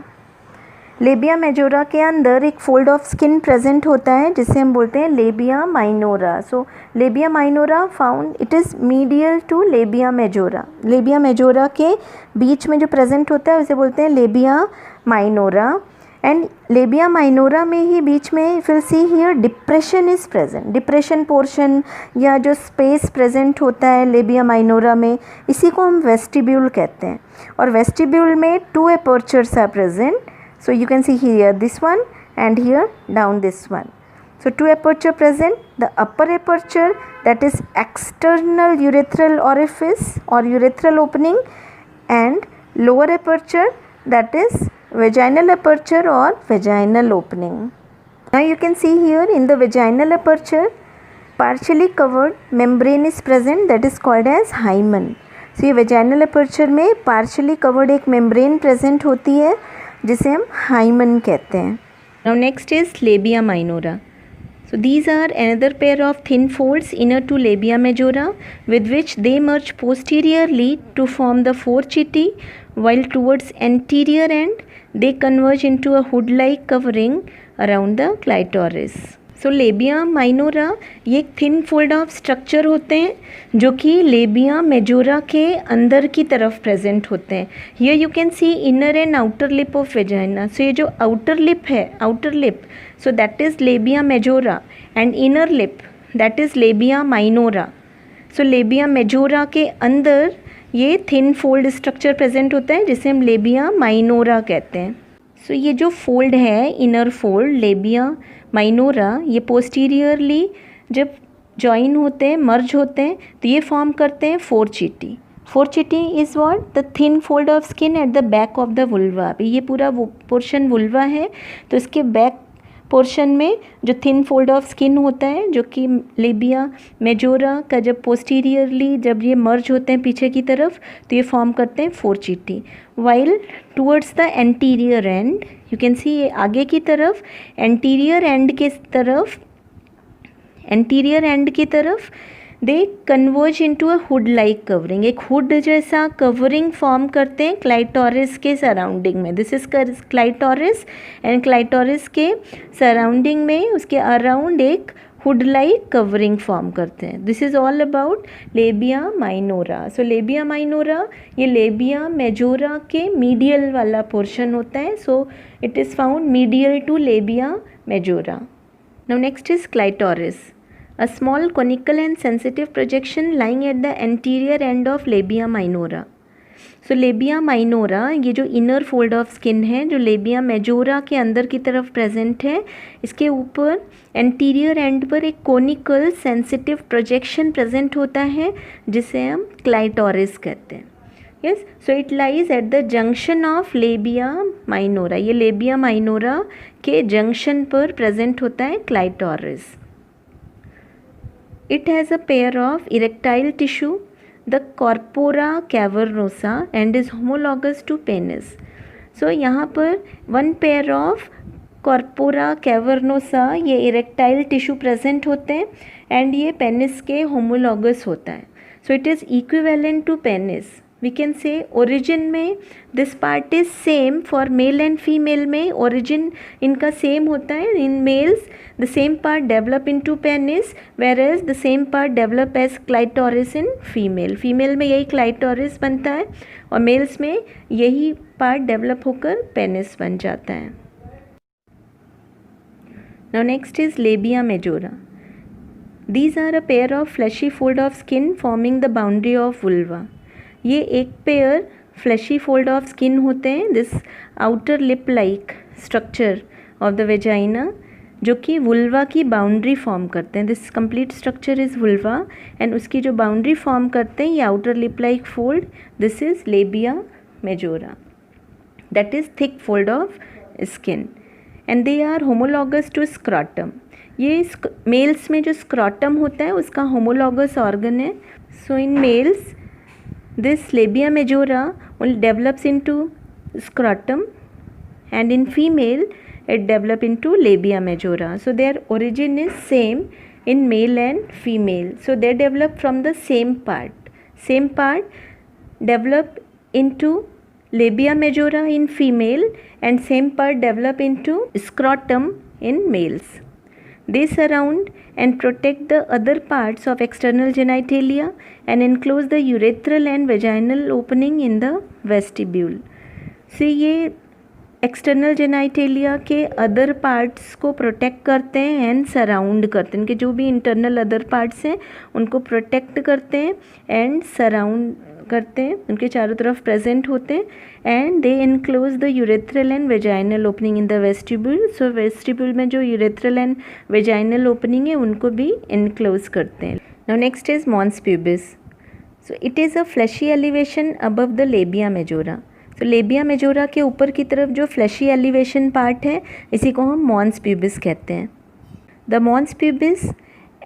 Labia majora के अंदर एक fold of skin present होता है जिसे हम बोलते हैं labia minora. So labia minora found, it is medial to labia majora. Labia majora के बीच में जो प्रेजेंट होता है उसे बोलते हैं labia minora. And labia minora में ही बीच में if you see here depression is present. Depression portion या जो स्पेस प्रेजेंट होता है लेबिया माइनोरा में, इसी को हम वेस्टिब्यूल कहते हैं. और वेस्टिब्यूल में 2 apertures are present. So you can see here this one and here down this one. So 2 aperture present. The upper aperture, that is external urethral orifice or urethral opening, and lower aperture, that is vaginal aperture or vaginal opening. Now you can see here in the vaginal aperture partially covered membrane is present, that is called as hymen. So ये vaginal aperture में partially covered एक membrane present होती है जिसे हम hymen कहते हैं. Now next is labia minora. So these are another pair of thin folds inner to labia majora with which they merge posteriorly to form the fourchette, while towards anterior end they converge into a hood like covering around the clitoris. So labia minora ये एक thin fold of structure होते हैं जो कि लेबिया majora के अंदर की तरफ प्रेजेंट होते हैं. Here you can see inner and outer lip of vagina. So ये जो आउटर लिप है, outer lip, so that is labia majora, and inner lip that is labia minora. So labia majora के अंदर ये thin fold structure present होता है जिसे हम लेबिया माइनोरा कहते हैं. सो ये जो फोल्ड है, इनर फोल्ड लेबिया माइनोरा, ये पोस्टीरियरली जब जॉइन होते हैं, मर्ज होते हैं, तो ये फॉर्म करते हैं fourchette. Fourchette is what? The thin fold of skin at the back of the vulva. अभी ये पूरा वो पोर्शन वुल्वा है, तो इसके बैक पोर्शन में जो थिन फोल्ड ऑफ स्किन होता है, जो कि लेबिया मेजोरा का जब पोस्टीरियरली जब ये मर्ज होते हैं पीछे की तरफ, तो ये फॉर्म करते हैं fourchette. While towards the anterior end, you can see ये आगे की तरफ, एंटीरियर एंड की तरफ they converge into a hood like covering. एक हुड जैसा कवरिंग फॉर्म करते हैं क्लाइटोरिस के सराउंडिंग में. This is clitoris, and clitoris के सराउंडिंग में, उसके अराउंड एक हुड लाइक कवरिंग फॉर्म करते हैं. This is all about labia minora. So labia minora ये लेबिया मेजोरा के मीडियल वाला पोर्शन होता है. So it is found medial to labia majora. Now next is clitoris, a small conical and sensitive projection lying at the anterior end of labia minora. So labia minora ये जो inner fold of skin है, जो labia majora के अंदर की तरफ present है, इसके ऊपर anterior end पर एक conical sensitive projection present होता है, जिसे हम clitoris कहते हैं. Yes, so it lies at the junction of labia minora. ये labia minora के junction पर present होता है clitoris. It has a pair of erectile tissue, the corpora cavernosa, and is homologous to penis. So यहाँ पर one pair of corpora cavernosa ये erectile tissue present होते हैं, and ये penis के homologous होता है. So it is equivalent to penis. We can say origin में this part is same for male and female में origin इनका same होता है. In males the same part develop into penis, whereas the same part develop as clitoris in female. Female में यही clitoris बनता है और males में यही part develop होकर penis बन जाता है. Now next is labia majora. These are a pair of fleshy fold of skin forming the boundary of vulva. ये एक pair fleshy fold of skin होते हैं, this outer lip like structure of the vagina, जो कि vulva की boundary form करते हैं. This complete structure is vulva, and उसकी जो बाउंड्री फॉर्म करते हैं ये outer lip like fold, this is labia majora, that is thick fold of skin, and they are homologous to scrotum. ये males में जो स्क्रॉटम होता है उसका होमोलॉगस ऑर्गन है. So in males this labia majora will develops into scrotum, and in female it develop into labia majora. So their origin is same in male and female, so they develop from the same part develop into labia majora in female, and same part develop into scrotum in males. They surround and protect the other parts of external genitalia and enclose the urethral and vaginal opening in the vestibule. So ये external genitalia के other parts को protect करते हैं and surround करते हैं. इनके जो भी इंटरनल अदर पार्ट्स हैं उनको प्रोटेक्ट करते हैं एंड सराउंड करते हैं, उनके चारों तरफ प्रेजेंट होते हैं, and they enclose the urethral and vaginal opening in the vestibule. So vestibule में जो यूरेथ्रल एंड वेजाइनल ओपनिंग है उनको भी इनक्लोज करते हैं. Now next is mons pubis. So it is a fleshy elevation above the labia majora. तो labia majora के ऊपर की तरफ जो फ्लैशी एलिवेशन पार्ट है इसी को हम मॉन्स प्यूबिस कहते हैं. The mons pubis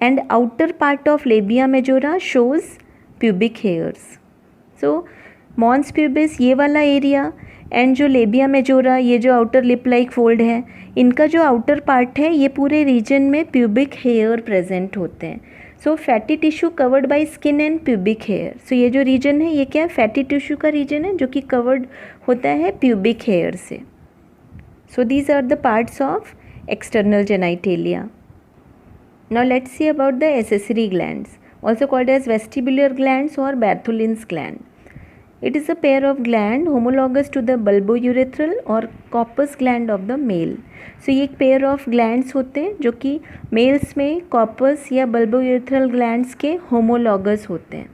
and outer part of labia majora shows pubic hairs. So mons pubis ये वाला एरिया एंड जो लेबिया मेजोरा ये जो आउटर लिप लाइक फोल्ड है, इनका जो आउटर पार्ट है ये पूरे रीजन में प्यूबिक हेयर प्रेजेंट होते हैं. So fatty tissue covered by skin and pubic hair. So ये जो रीजन है ये क्या है, फैटी टिश्यू का रीजन है जो कि कवर्ड होता है प्यूबिक हेयर से. So these are the parts of external genitalia. Now let's see about the accessory glands, also called as vestibular glands or Bartholin's gland. It is a pair of gland homologous to the bulbourethral or corpus gland of the male. So ये एक pair of glands होते हैं जो कि males में corpus या bulbourethral glands के homologous होते हैं.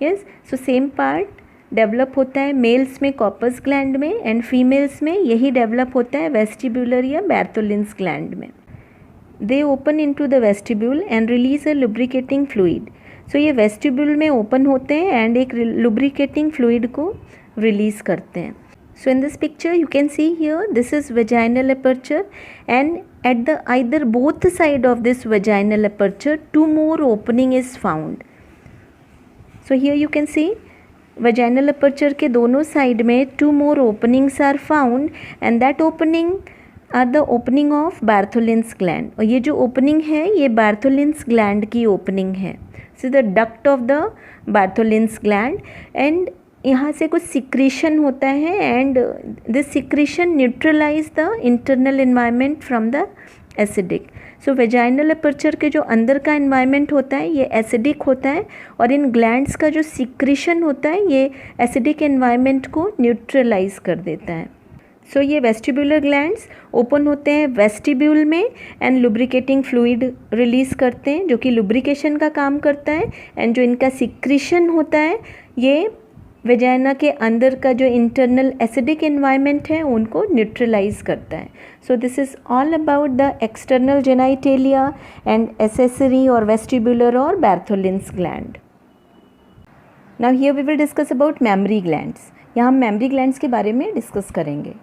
Yes, so same part develop होता है males में corpus gland में and females में यही develop होता है vestibular या Bartholin's gland में. they open into the vestibule and release a lubricating fluid. So ये vestibule में open होते हैं and एक lubricating fluid को release करते हैं. So in this picture you can see here this is vaginal aperture, and at the either both side of this vaginal aperture 2 more opening is found. So here you can see vaginal aperture के दोनों side में 2 more openings are found, and that opening are the opening of Bartholin's gland. और ये जो opening है ये Bartholin's gland की opening है. So the duct of the Bartholin's gland, and यहाँ से कुछ secretion होता है and this secretion neutralize the internal environment from the acidic. So vaginal aperture के जो अंदर का environment होता है ये acidic होता है, और इन glands का जो secretion होता है ये acidic environment को neutralize कर देता है. So ये vestibular glands open होते हैं vestibule में and lubricating fluid release करते हैं जो कि lubrication का काम करता है, and जो इनका secretion होता है ये वेजाइना के अंदर का जो इंटरनल एसिडिक एनवायरनमेंट है उनको न्यूट्रलाइज करता है. So this is all about the external genitalia and accessory और वेस्टिबुलर और Bartholin's gland. Now here we will discuss about memory glands. यहाँ हम मेमरी ग्लैंड्स के बारे में डिस्कस करेंगे.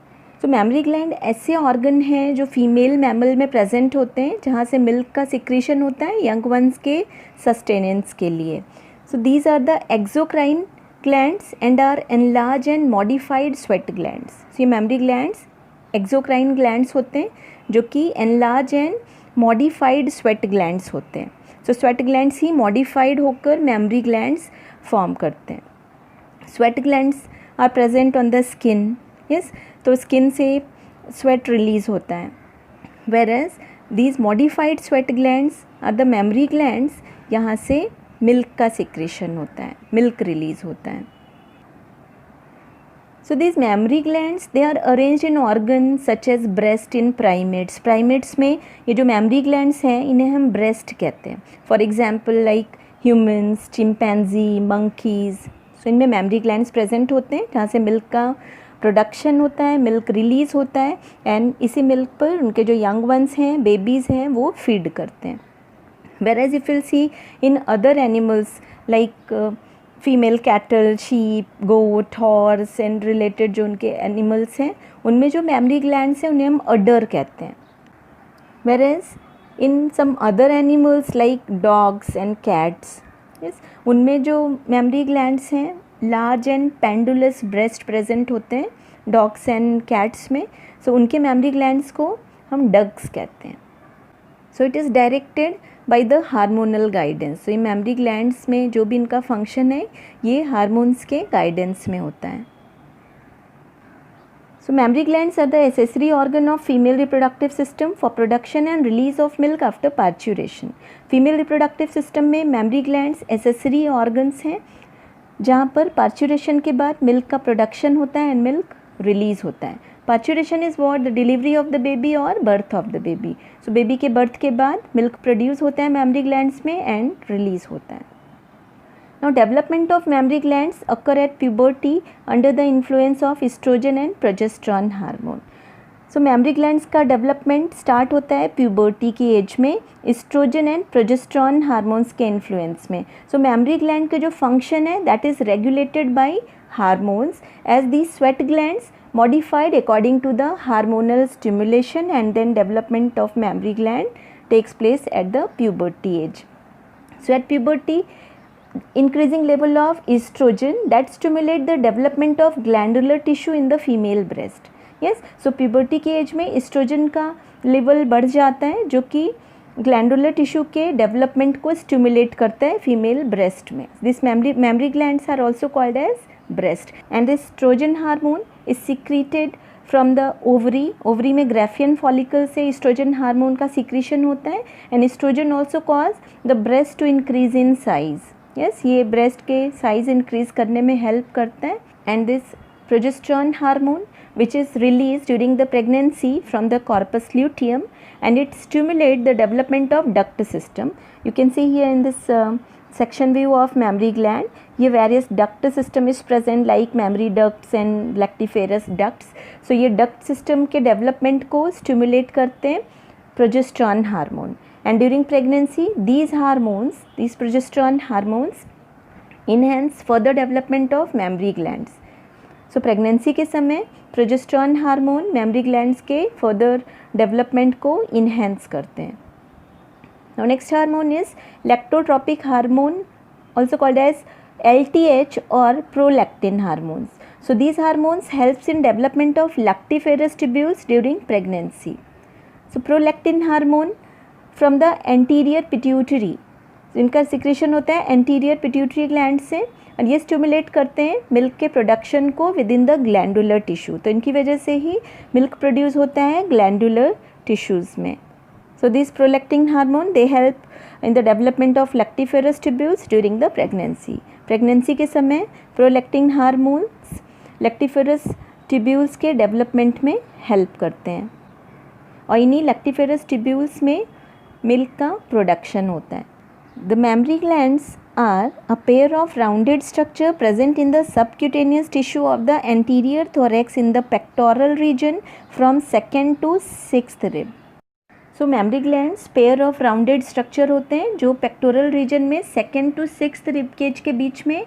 तो मेमरी ग्लैंड ऐसे ऑर्गन हैं जो फीमेल मैमल में प्रेजेंट होते हैं जहाँ से मिल्क का सिक्रीशन होता है यंग वंस के सस्टेनेंस के लिए. So these are the exocrine glands and are enlarged and modified sweat glands. So ये mammary glands exocrine glands होते हैं जो कि enlarged and modified sweat glands होते हैं. So sweat glands ही modified होकर mammary glands form करते हैं. Sweat glands are present on the skin. Yes, तो skin से sweat release होता है. Whereas these modified sweat glands are the mammary glands, यहाँ से मिल्क का सिक्रेशन होता है, मिल्क रिलीज होता है. So this memory glands they are arranged in organ such as breast in primates. Primates में ये जो मेमरी ग्लैंड्स हैं इन्हें हम ब्रेस्ट कहते हैं. For example like humans, chimpanzee, monkeys. So इनमें मेमरी ग्लैंड्स प्रेजेंट होते हैं जहाँ से मिल्क का प्रोडक्शन होता है, मिल्क रिलीज़ होता है, एंड इसी मिल्क पर उनके जो यंग वंस हैं, बेबीज़ हैं, वो फीड करते हैं. Whereas if you'll see in other animals like female cattle, sheep, goat, horse and related जो उनके animals हैं उनमें जो mammary glands हैं उन्हें हम udder कहते हैं. Whereas in some other animals like dogs and cats, yes, उनमें जो mammary glands हैं large and pendulous breast present होते हैं dogs and cats में. So उनके mammary glands को हम dugs कहते हैं. So it is directed by the hormonal guidance. तो ये मेमरी ग्लैंड्स में जो भी इनका फंक्शन है ये हार्मोन्स के गाइडेंस में होता है. So mammary glands are the accessory organ of female reproductive system for production and release of milk after parturition. Female reproductive system में मेमरी ग्लैंड्स एसेसरी ऑर्गन्स हैं जहाँ पर पार्चुरेशन के बाद मिल्क का प्रोडक्शन होता है एंड मिल्क रिलीज होता है. Parturition is what the delivery of the baby और birth of the baby. So baby के बर्थ के बाद मिल्क प्रोड्यूस होता है मेमरी ग्लैंड्स में एंड रिलीज होता है. Now development of mammary glands occur at puberty under the influence of oestrogen and progesterone hormone. So mammary glands का development start होता है प्यूबर्टी की एज में एस्ट्रोजन एंड प्रोजेस्टेरॉन हार्मोन्स के influence में. सो मेमरी ग्लैंड का जो फंक्शन है that is regulated by hormones as the sweat glands modified according to the hormonal stimulation, and then development of mammary gland takes place at the puberty age. So at puberty, increasing level of estrogen that stimulate the development of glandular tissue in the female breast. Yes, so puberty के age में estrogen का level बढ़ जाता है जो कि glandular tissue के development को stimulate करता है female breast में. This mammary glands are also called as breast, and this estrogen hormone is secreted from the ovary. ovary में ग्राफियन फॉलिकल से estrogen हार्मोन का सिक्रीशन होता है, and estrogen also cause the breast to increase in size. yes, ये breast के size increase करने में help करता है. and this progesterone hormone which is released during the pregnancy from the corpus luteum, and it stimulate the development of duct system. You can see here in this section view of mammary gland, ये various duct system is present like mammary ducts and lactiferous ducts. So ये duct system के development को stimulate करते हैं progesterone hormone, and during pregnancy these progesterone hormones enhance further development of mammary glands. So pregnancy के समय progesterone hormone mammary glands के further development को enhance करते हैं. Now next hormone is lactotropic hormone, also called as LTH or prolactin hormones. So these hormones helps in development of lactiferous tubules during pregnancy. So prolactin hormone from the anterior pituitary, इनका secretion होता है anterior pituitary gland से, और ये stimulate करते हैं milk के production को with in the glandular tissue. तो इनकी वजह से ही मिल्क प्रोड्यूस होता है ग्लैंडुलर टिश्यूज़ में. So this prolactin hormone they help in the development of lactiferous tubules during the pregnancy. Pregnancy के समय प्रोलैक्टिन हार्मोन्स लैक्टिफेरस ट्यूब्यूल्स के डेवलपमेंट में हेल्प करते हैं, और इन्हीं लैक्टिफेरस ट्यूब्यूल्स में मिल्क का प्रोडक्शन होता है. The mammary glands are a pair of rounded structure present in the subcutaneous tissue of the anterior thorax in the pectoral region from 2nd to 6th rib. So mammary glands pair of rounded structure होते हैं जो pectoral region में 2nd to 6th rib cage के बीच में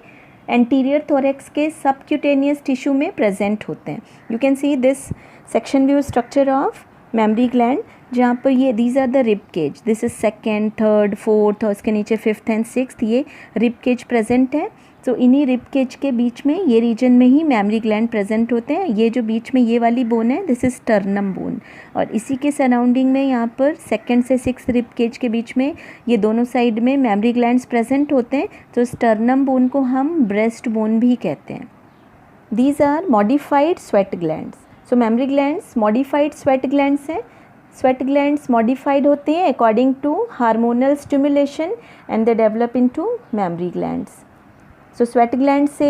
anterior thorax के subcutaneous tissue में present होते हैं. You can see this section view structure of mammary gland, जहाँ पर ये these are the rib cage, this is 2nd, 3rd, 4th और इसके नीचे 5th एंड 6th ये रिब केज प्रेजेंट है. तो इन्हीं रिब केज के बीच में ये रीजन में ही मैमरी ग्लैंड प्रेजेंट होते हैं. ये जो बीच में ये वाली बोन है दिस इज स्टर्नम बोन, और इसी के सराउंडिंग में यहाँ पर 2nd से 6th रिब केज के बीच में ये दोनों साइड में मैमरी ग्लैंड्स प्रेजेंट होते हैं. तो स्टर्नम बोन को हम ब्रेस्ट बोन भी कहते हैं. These are modified sweat glands. So mammary glands modified sweat glands हैं. स्वेट ग्लैंड्स मॉडिफाइड होते हैं according to hormonal stimulation and they develop into mammary glands. So sweat gland से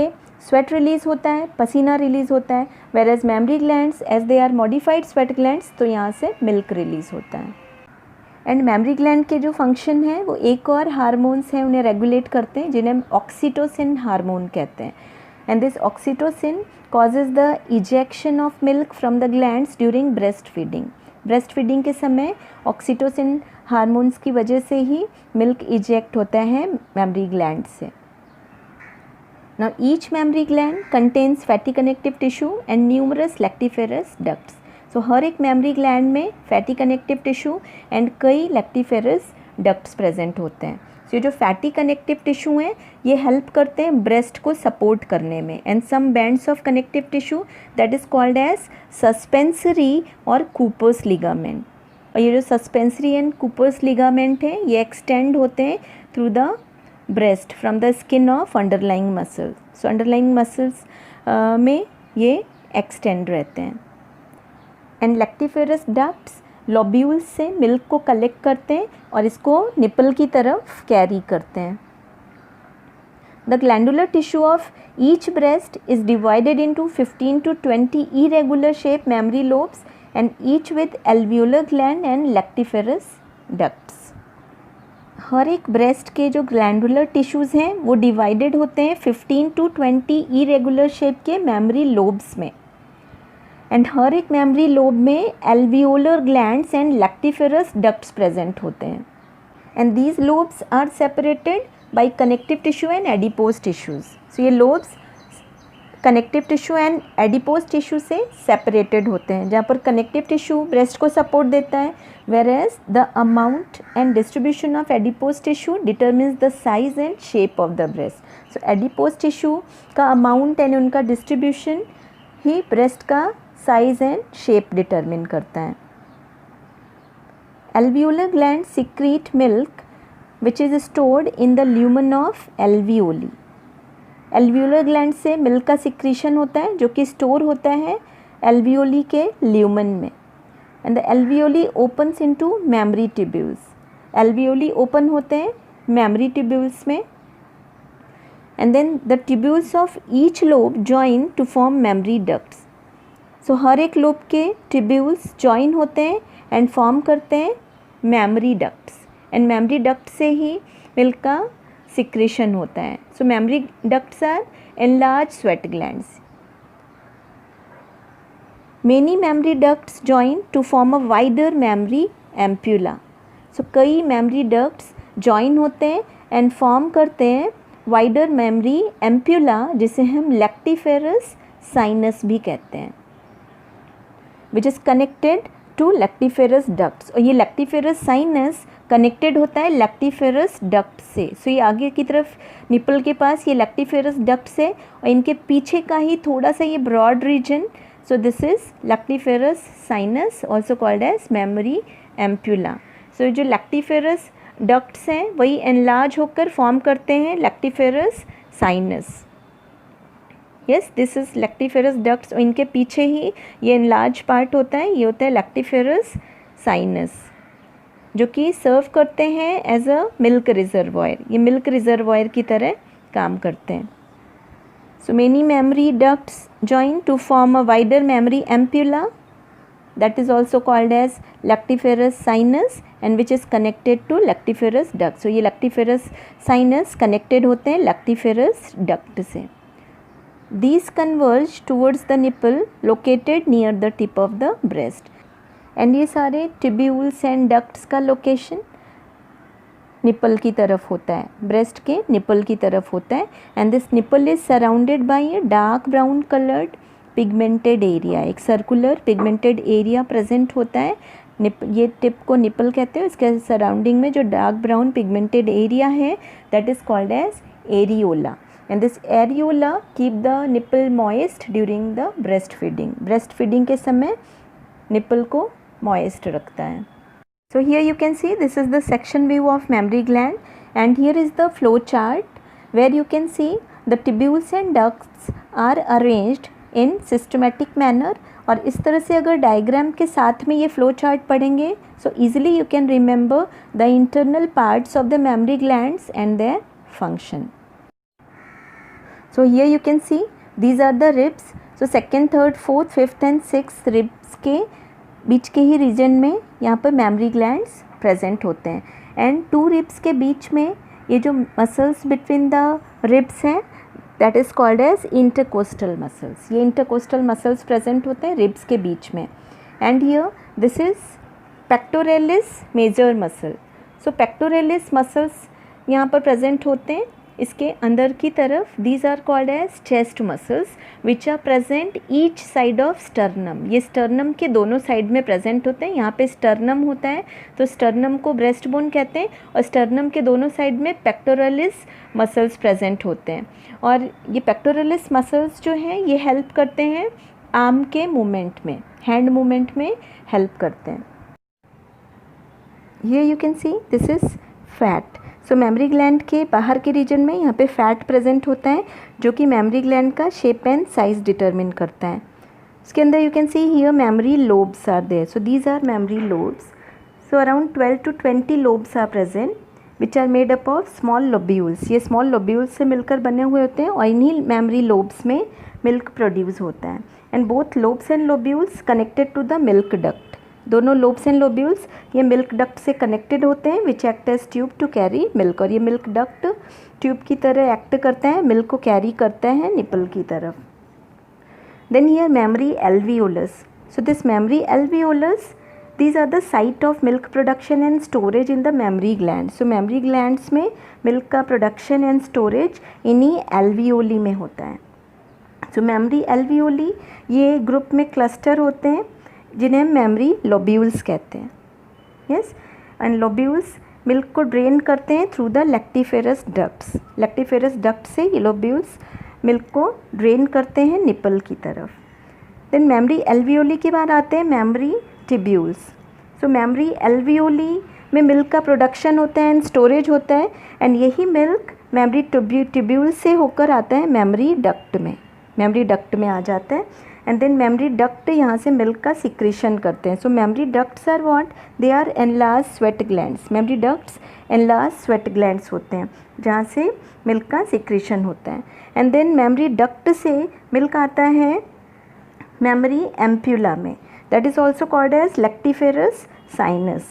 sweat release होता है, पसीना रिलीज़ होता है, whereas mammary glands as they are modified sweat glands तो यहाँ से मिल्क रिलीज़ होता है. एंड मैमरी ग्लैंड के जो फंक्शन है वो एक और हार्मोन्स हैं उन्हें रेगुलेट करते हैं जिन्हें ऑक्सीटोसिन हार्मोन कहते हैं. And this oxytocin causes the ejection of milk from the glands during breast feeding. Breast feeding के समय ऑक्सीटोसिन हार्मोन्स की वजह से ही मिल्क इजेक्ट होता है मैमरी ग्लैंड से. Now each mammary gland contains fatty connective tissue and numerous lactiferous ducts. So हर एक मैमरी ग्लैंड में फैटी कनेक्टिव टिश्यू एंड कई लैक्टिफेरस डक्ट्स प्रेजेंट होते हैं. सो ये जो फैटी कनेक्टिव टिश्यू हैं ये हेल्प करते हैं ब्रेस्ट को सपोर्ट करने में. And some bands of connective tissue that is called as suspensory और कूपर्स लिगामेंट. और ये जो सस्पेंसरी एंड कूपर्स लिगामेंट हैं ये एक्सटेंड होते हैं through the breast from the skin of underlying muscles. So underlying muscles में ये एक्सटेंड रहते हैं. एंड लैक्टिफेरस डक्ट्स लोब्यूल्स से मिल्क को कलेक्ट करते हैं और इसको निपल की तरफ कैरी करते हैं. The glandular tissue of each breast is divided into 15 to 20 irregular shape mammary lobes and each with alveolar gland and lactiferous ducts. हर एक ब्रेस्ट के जो ग्लैंडुलर टिश्यूज़ हैं वो डिवाइडेड होते हैं 15 to 20 irregular shape के मैमरी लोब्स में. And हर एक मैमरी लोब में alveolar glands and lactiferous ducts present होते हैं. And these lobes are separated by connective tissue and adipose tissues. So ये lobes connective tissue and adipose tissue से separated होते हैं, जहाँ पर कनेक्टिव टिश्यू ब्रेस्ट को सपोर्ट देता है, whereas the amount and distribution of adipose tissue determines the size and shape of the breast. So adipose tissue का amount and उनका डिस्ट्रीब्यूशन ही ब्रेस्ट का साइज एंड शेप डिटरमिन करता है. Alveolar glands secrete milk which is stored in the lumen of alveoli. Alveolar gland से milk का secretion होता है जो कि स्टोर होता है alveoli के ल्यूमन में. And the alveoli opens into mammary tubules. Alveoli open होते हैं mammary tubules में. And then the tubules of each lobe join to form mammary ducts. सो हर एक लोब के ट्यूब्यूल्स जॉइन होते हैं एंड फॉर्म करते हैं mammary ducts. And mammary duct से ही मिल्क का सिक्रेशन होता है. So mammary ducts are enlarge sweat glands. Many mammary ducts join to form a wider mammary ampulla. So कई मेमोरी डक्ट्स जॉइन होते हैं एंड फॉर्म करते हैं वाइडर मेमोरी एम्प्यूला, जिसे हम लैक्टिफेरस साइनस भी कहते हैं, which is connected to lactiferous ducts. और ये लैक्टिफेरस साइनस कनेक्टेड होता है लैक्टिफेरस डक्ट से। सो ये आगे की तरफ निपल के पास ये लैक्टिफेरस डक्ट्स है और इनके पीछे का ही थोड़ा सा ये broad region. So this is lactiferous sinus, also called as mammary ampulla. So जो लैक्टिफेरस डक्ट्स हैं वही एनलार्ज होकर फॉर्म करते हैं lactiferous sinus. Yes, this is lactiferous ducts और इनके पीछे ही ये एनलार्ज पार्ट होता है, ये होता है लैक्टिफेरस साइनस, जो कि सर्व करते हैं एज अ मिल्क रिजर्वॉयर। ये मिल्क रिजर्वॉयर की तरह काम करते हैं। So many memory ducts join to form a wider memory ampulla that is also called as lactiferous sinus and which is connected to lactiferous duct. So ये lactiferous sinus connected होते हैं lactiferous duct से. These converge towards the nipple located near the tip of the breast. And ये सारे tubules and ducts का location nipple की तरफ होता है, ब्रेस्ट के निपल की तरफ होता है. And this nipple is surrounded by a dark brown coloured pigmented area. एक सर्कुलर पिगमेंटेड एरिया प्रेजेंट होता है. ये टिप को निपल कहते हैं. इसके सराउंडिंग में जो डार्क ब्राउन पिगमेंटेड एरिया है that is called as areola. And this areola keep the nipple moist during the breast feeding. Breast feeding के समय निपल को मॉइस्ट रखता है. So here you can see this is the section view of mammary gland and here is the flow chart where you can see the tubules and ducts are arranged in systematic manner. और इस तरह से अगर diagram के साथ में ये flow chart पढ़ेंगे so easily you can remember the internal parts of the mammary glands and their function. So here you can see these are the ribs. So second, third, fourth, fifth and sixth ribs के बीच के ही reason में यहाँ पर mammary glands present होते हैं. And two ribs के बीच में ये जो मसल्स बिटवीन द रिब्स हैं that is called as intercostal muscles. ये इंटरकोस्टल मसल्स प्रेजेंट होते हैं रिब्स के बीच में. And here this is pectoralis major muscle. So pectoralis muscles यहाँ पर प्रेजेंट होते हैं. इसके अंदर की तरफ these are called as chest muscles which are present each side of sternum. ये स्टर्नम के दोनों साइड में प्रेजेंट होते हैं. यहाँ पे स्टर्नम होता है तो स्टर्नम को ब्रेस्ट बोन कहते हैं और स्टर्नम के दोनों साइड में पेक्टोरलिस मसल्स प्रेजेंट होते हैं. और ये पेक्टोरलिस मसल्स जो हैं ये हेल्प करते हैं आर्म के मूवमेंट में, हैंड मूवमेंट में हेल्प करते हैं. ये you can see this is fat. So memory gland के बाहर के रीजन में यहाँ पे फैट प्रेजेंट होता है जो कि मेमोरी ग्लैंड का शेप एंड साइज डिटरमिन करता है. इसके अंदर you can see here memory lobes are there. So these are memory lobes. So around 12 to 20 lobes are present which are made up of small lobules. ये small lobules से मिलकर बने हुए होते हैं और इन्हीं मेमोरी लोब्स में मिल्क प्रोड्यूस होता है. And both lobes and lobules connected to the milk duct. दोनों लोब्स एंड लोब्यूल्स ये मिल्क डक्ट से कनेक्टेड होते हैं which act as tube to carry milk. और ये मिल्क डक्ट ट्यूब की तरह एक्ट करता है, मिल्क को कैरी करता है निपल की तरफ. Then here memory alveolus. So this memory alveolus these are the site of milk production and storage in the mammary gland. So mammary glands में milk का production and storage इन्हीं alveoli में होता है. So mammary alveoli ये group में cluster होते हैं जिन्हें memory lobules कहते हैं. Yes, and lobules milk को drain करते हैं through the lactiferous ducts. lactiferous duct से ये lobules milk को drain करते हैं nipple की तरफ. Then mammary alveoli के बाद आते हैं mammary टिब्यूल्स. सो मेमोरी एल्वियोली में मिल्क का प्रोडक्शन होता है एंड स्टोरेज होता है. एंड यही मिल्क मेमोरी टिब्यूल से होकर आता है मेमोरी डक्ट में. मेमोरी डक्ट में आ जाता है एंड देन मेमोरी डक्ट यहाँ से मिल्क का सिक्रीशन करते हैं. So mammary ducts are what? They are enlarge sweat glands. Mammary ducts enlarge sweat glands होते हैं जहाँ से मिल्क का सिक्रीशन होता है. एंड देन मेमोरी डक्ट से मिल्क आता है मेमोरी एम्प्यूला में. That is also called as lactiferous sinus.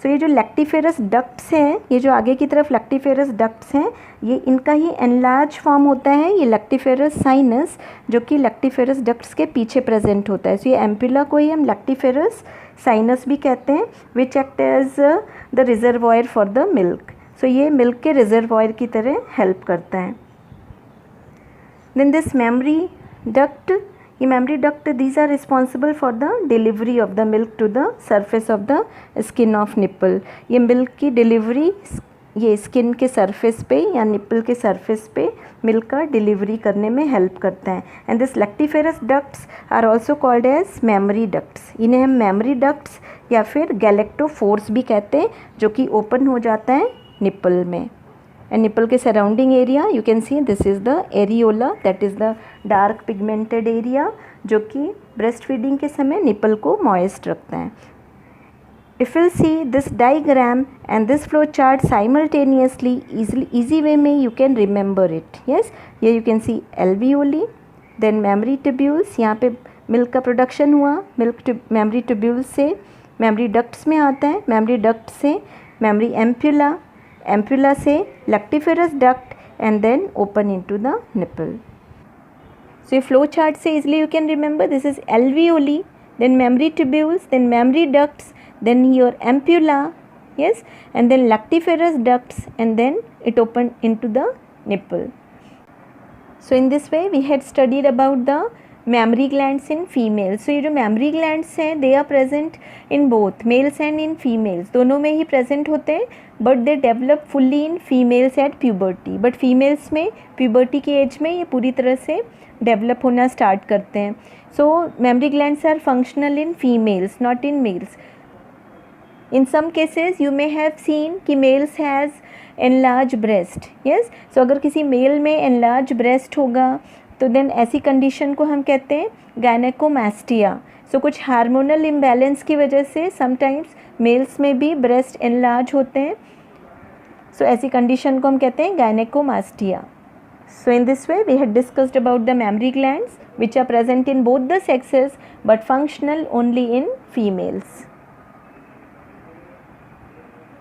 So ये जो लैक्टिफेरस डक्ट्स हैं, ये जो आगे की तरफ लैक्टिफेरस डक्ट्स हैं, ये इनका ही एनलार्ज फॉर्म होता है ये लैक्टिफेरस साइनस जो कि लैक्टिफेरस डक्ट्स के पीछे प्रेजेंट होता है. सो ये एम्प्यूला को ही हम लैक्टिफेरस साइनस भी कहते हैं, which act as the reservoir for the milk. So ये मिल्क के रिजर्वॉयर की तरह हेल्प करता है. देन दिस मेमोरी डक्ट, ये mammary duct these are responsible for the delivery of the milk to the surface of the skin of nipple. ये milk की delivery ये स्किन के सरफेस पे या निप्पल के सरफेस पे मिल्क का डिलीवरी करने में हेल्प करता है. And this lactiferous ducts are also called as memory ducts. इन्हें हम मेमोरी डक्ट्स या फिर गैलेक्टोफोर्स भी कहते हैं, जो कि ओपन हो जाता है निप्पल में. एंड निप्पल के surrounding area you can see this is the areola, that is the dark pigmented area, जो कि ब्रेस्ट फीडिंग के समय निप्पल को मॉइस्ट रखता है. If we'll see this diagram and this flow chart simultaneously, easy way में you can remember it. Yes, here you can see alveoli, then mammary tubules. यहाँ पे मिल्क का प्रोडक्शन हुआ, mammary tubules से mammary ducts में आता है, mammary duct से mammary ampulla, ampulla से lactiferous duct and then open into the nipple. So flow chart से easily you can remember this is alveoli, then mammary tubules, then mammary ducts, then your ampulla, yes, and then lactiferous ducts, and then it opened into the nipple. So in this way we had studied about the mammary glands in females. So ये जो mammary glands हैं they are present in both males and in females, दोनों में ही present होते हैं, but they develop fully in females at puberty. But females में puberty की age में ये पूरी तरह से develop होना start करते हैं. So mammary glands are functional in females, not in males. In some cases you may have seen कि males has enlarged breast. Yes, so अगर किसी मेल में enlarged breast होगा तो then ऐसी कंडीशन को हम कहते हैं gynecomastia. So कुछ हार्मोनल इम्बैलेंस की वजह से समटाइम्स मेल्स में भी ब्रेस्ट enlarge होते हैं. So ऐसी कंडीशन को हम कहते हैं gynecomastia. So in this way we had discussed about the mammary glands which are present in both the sexes but functional only in females.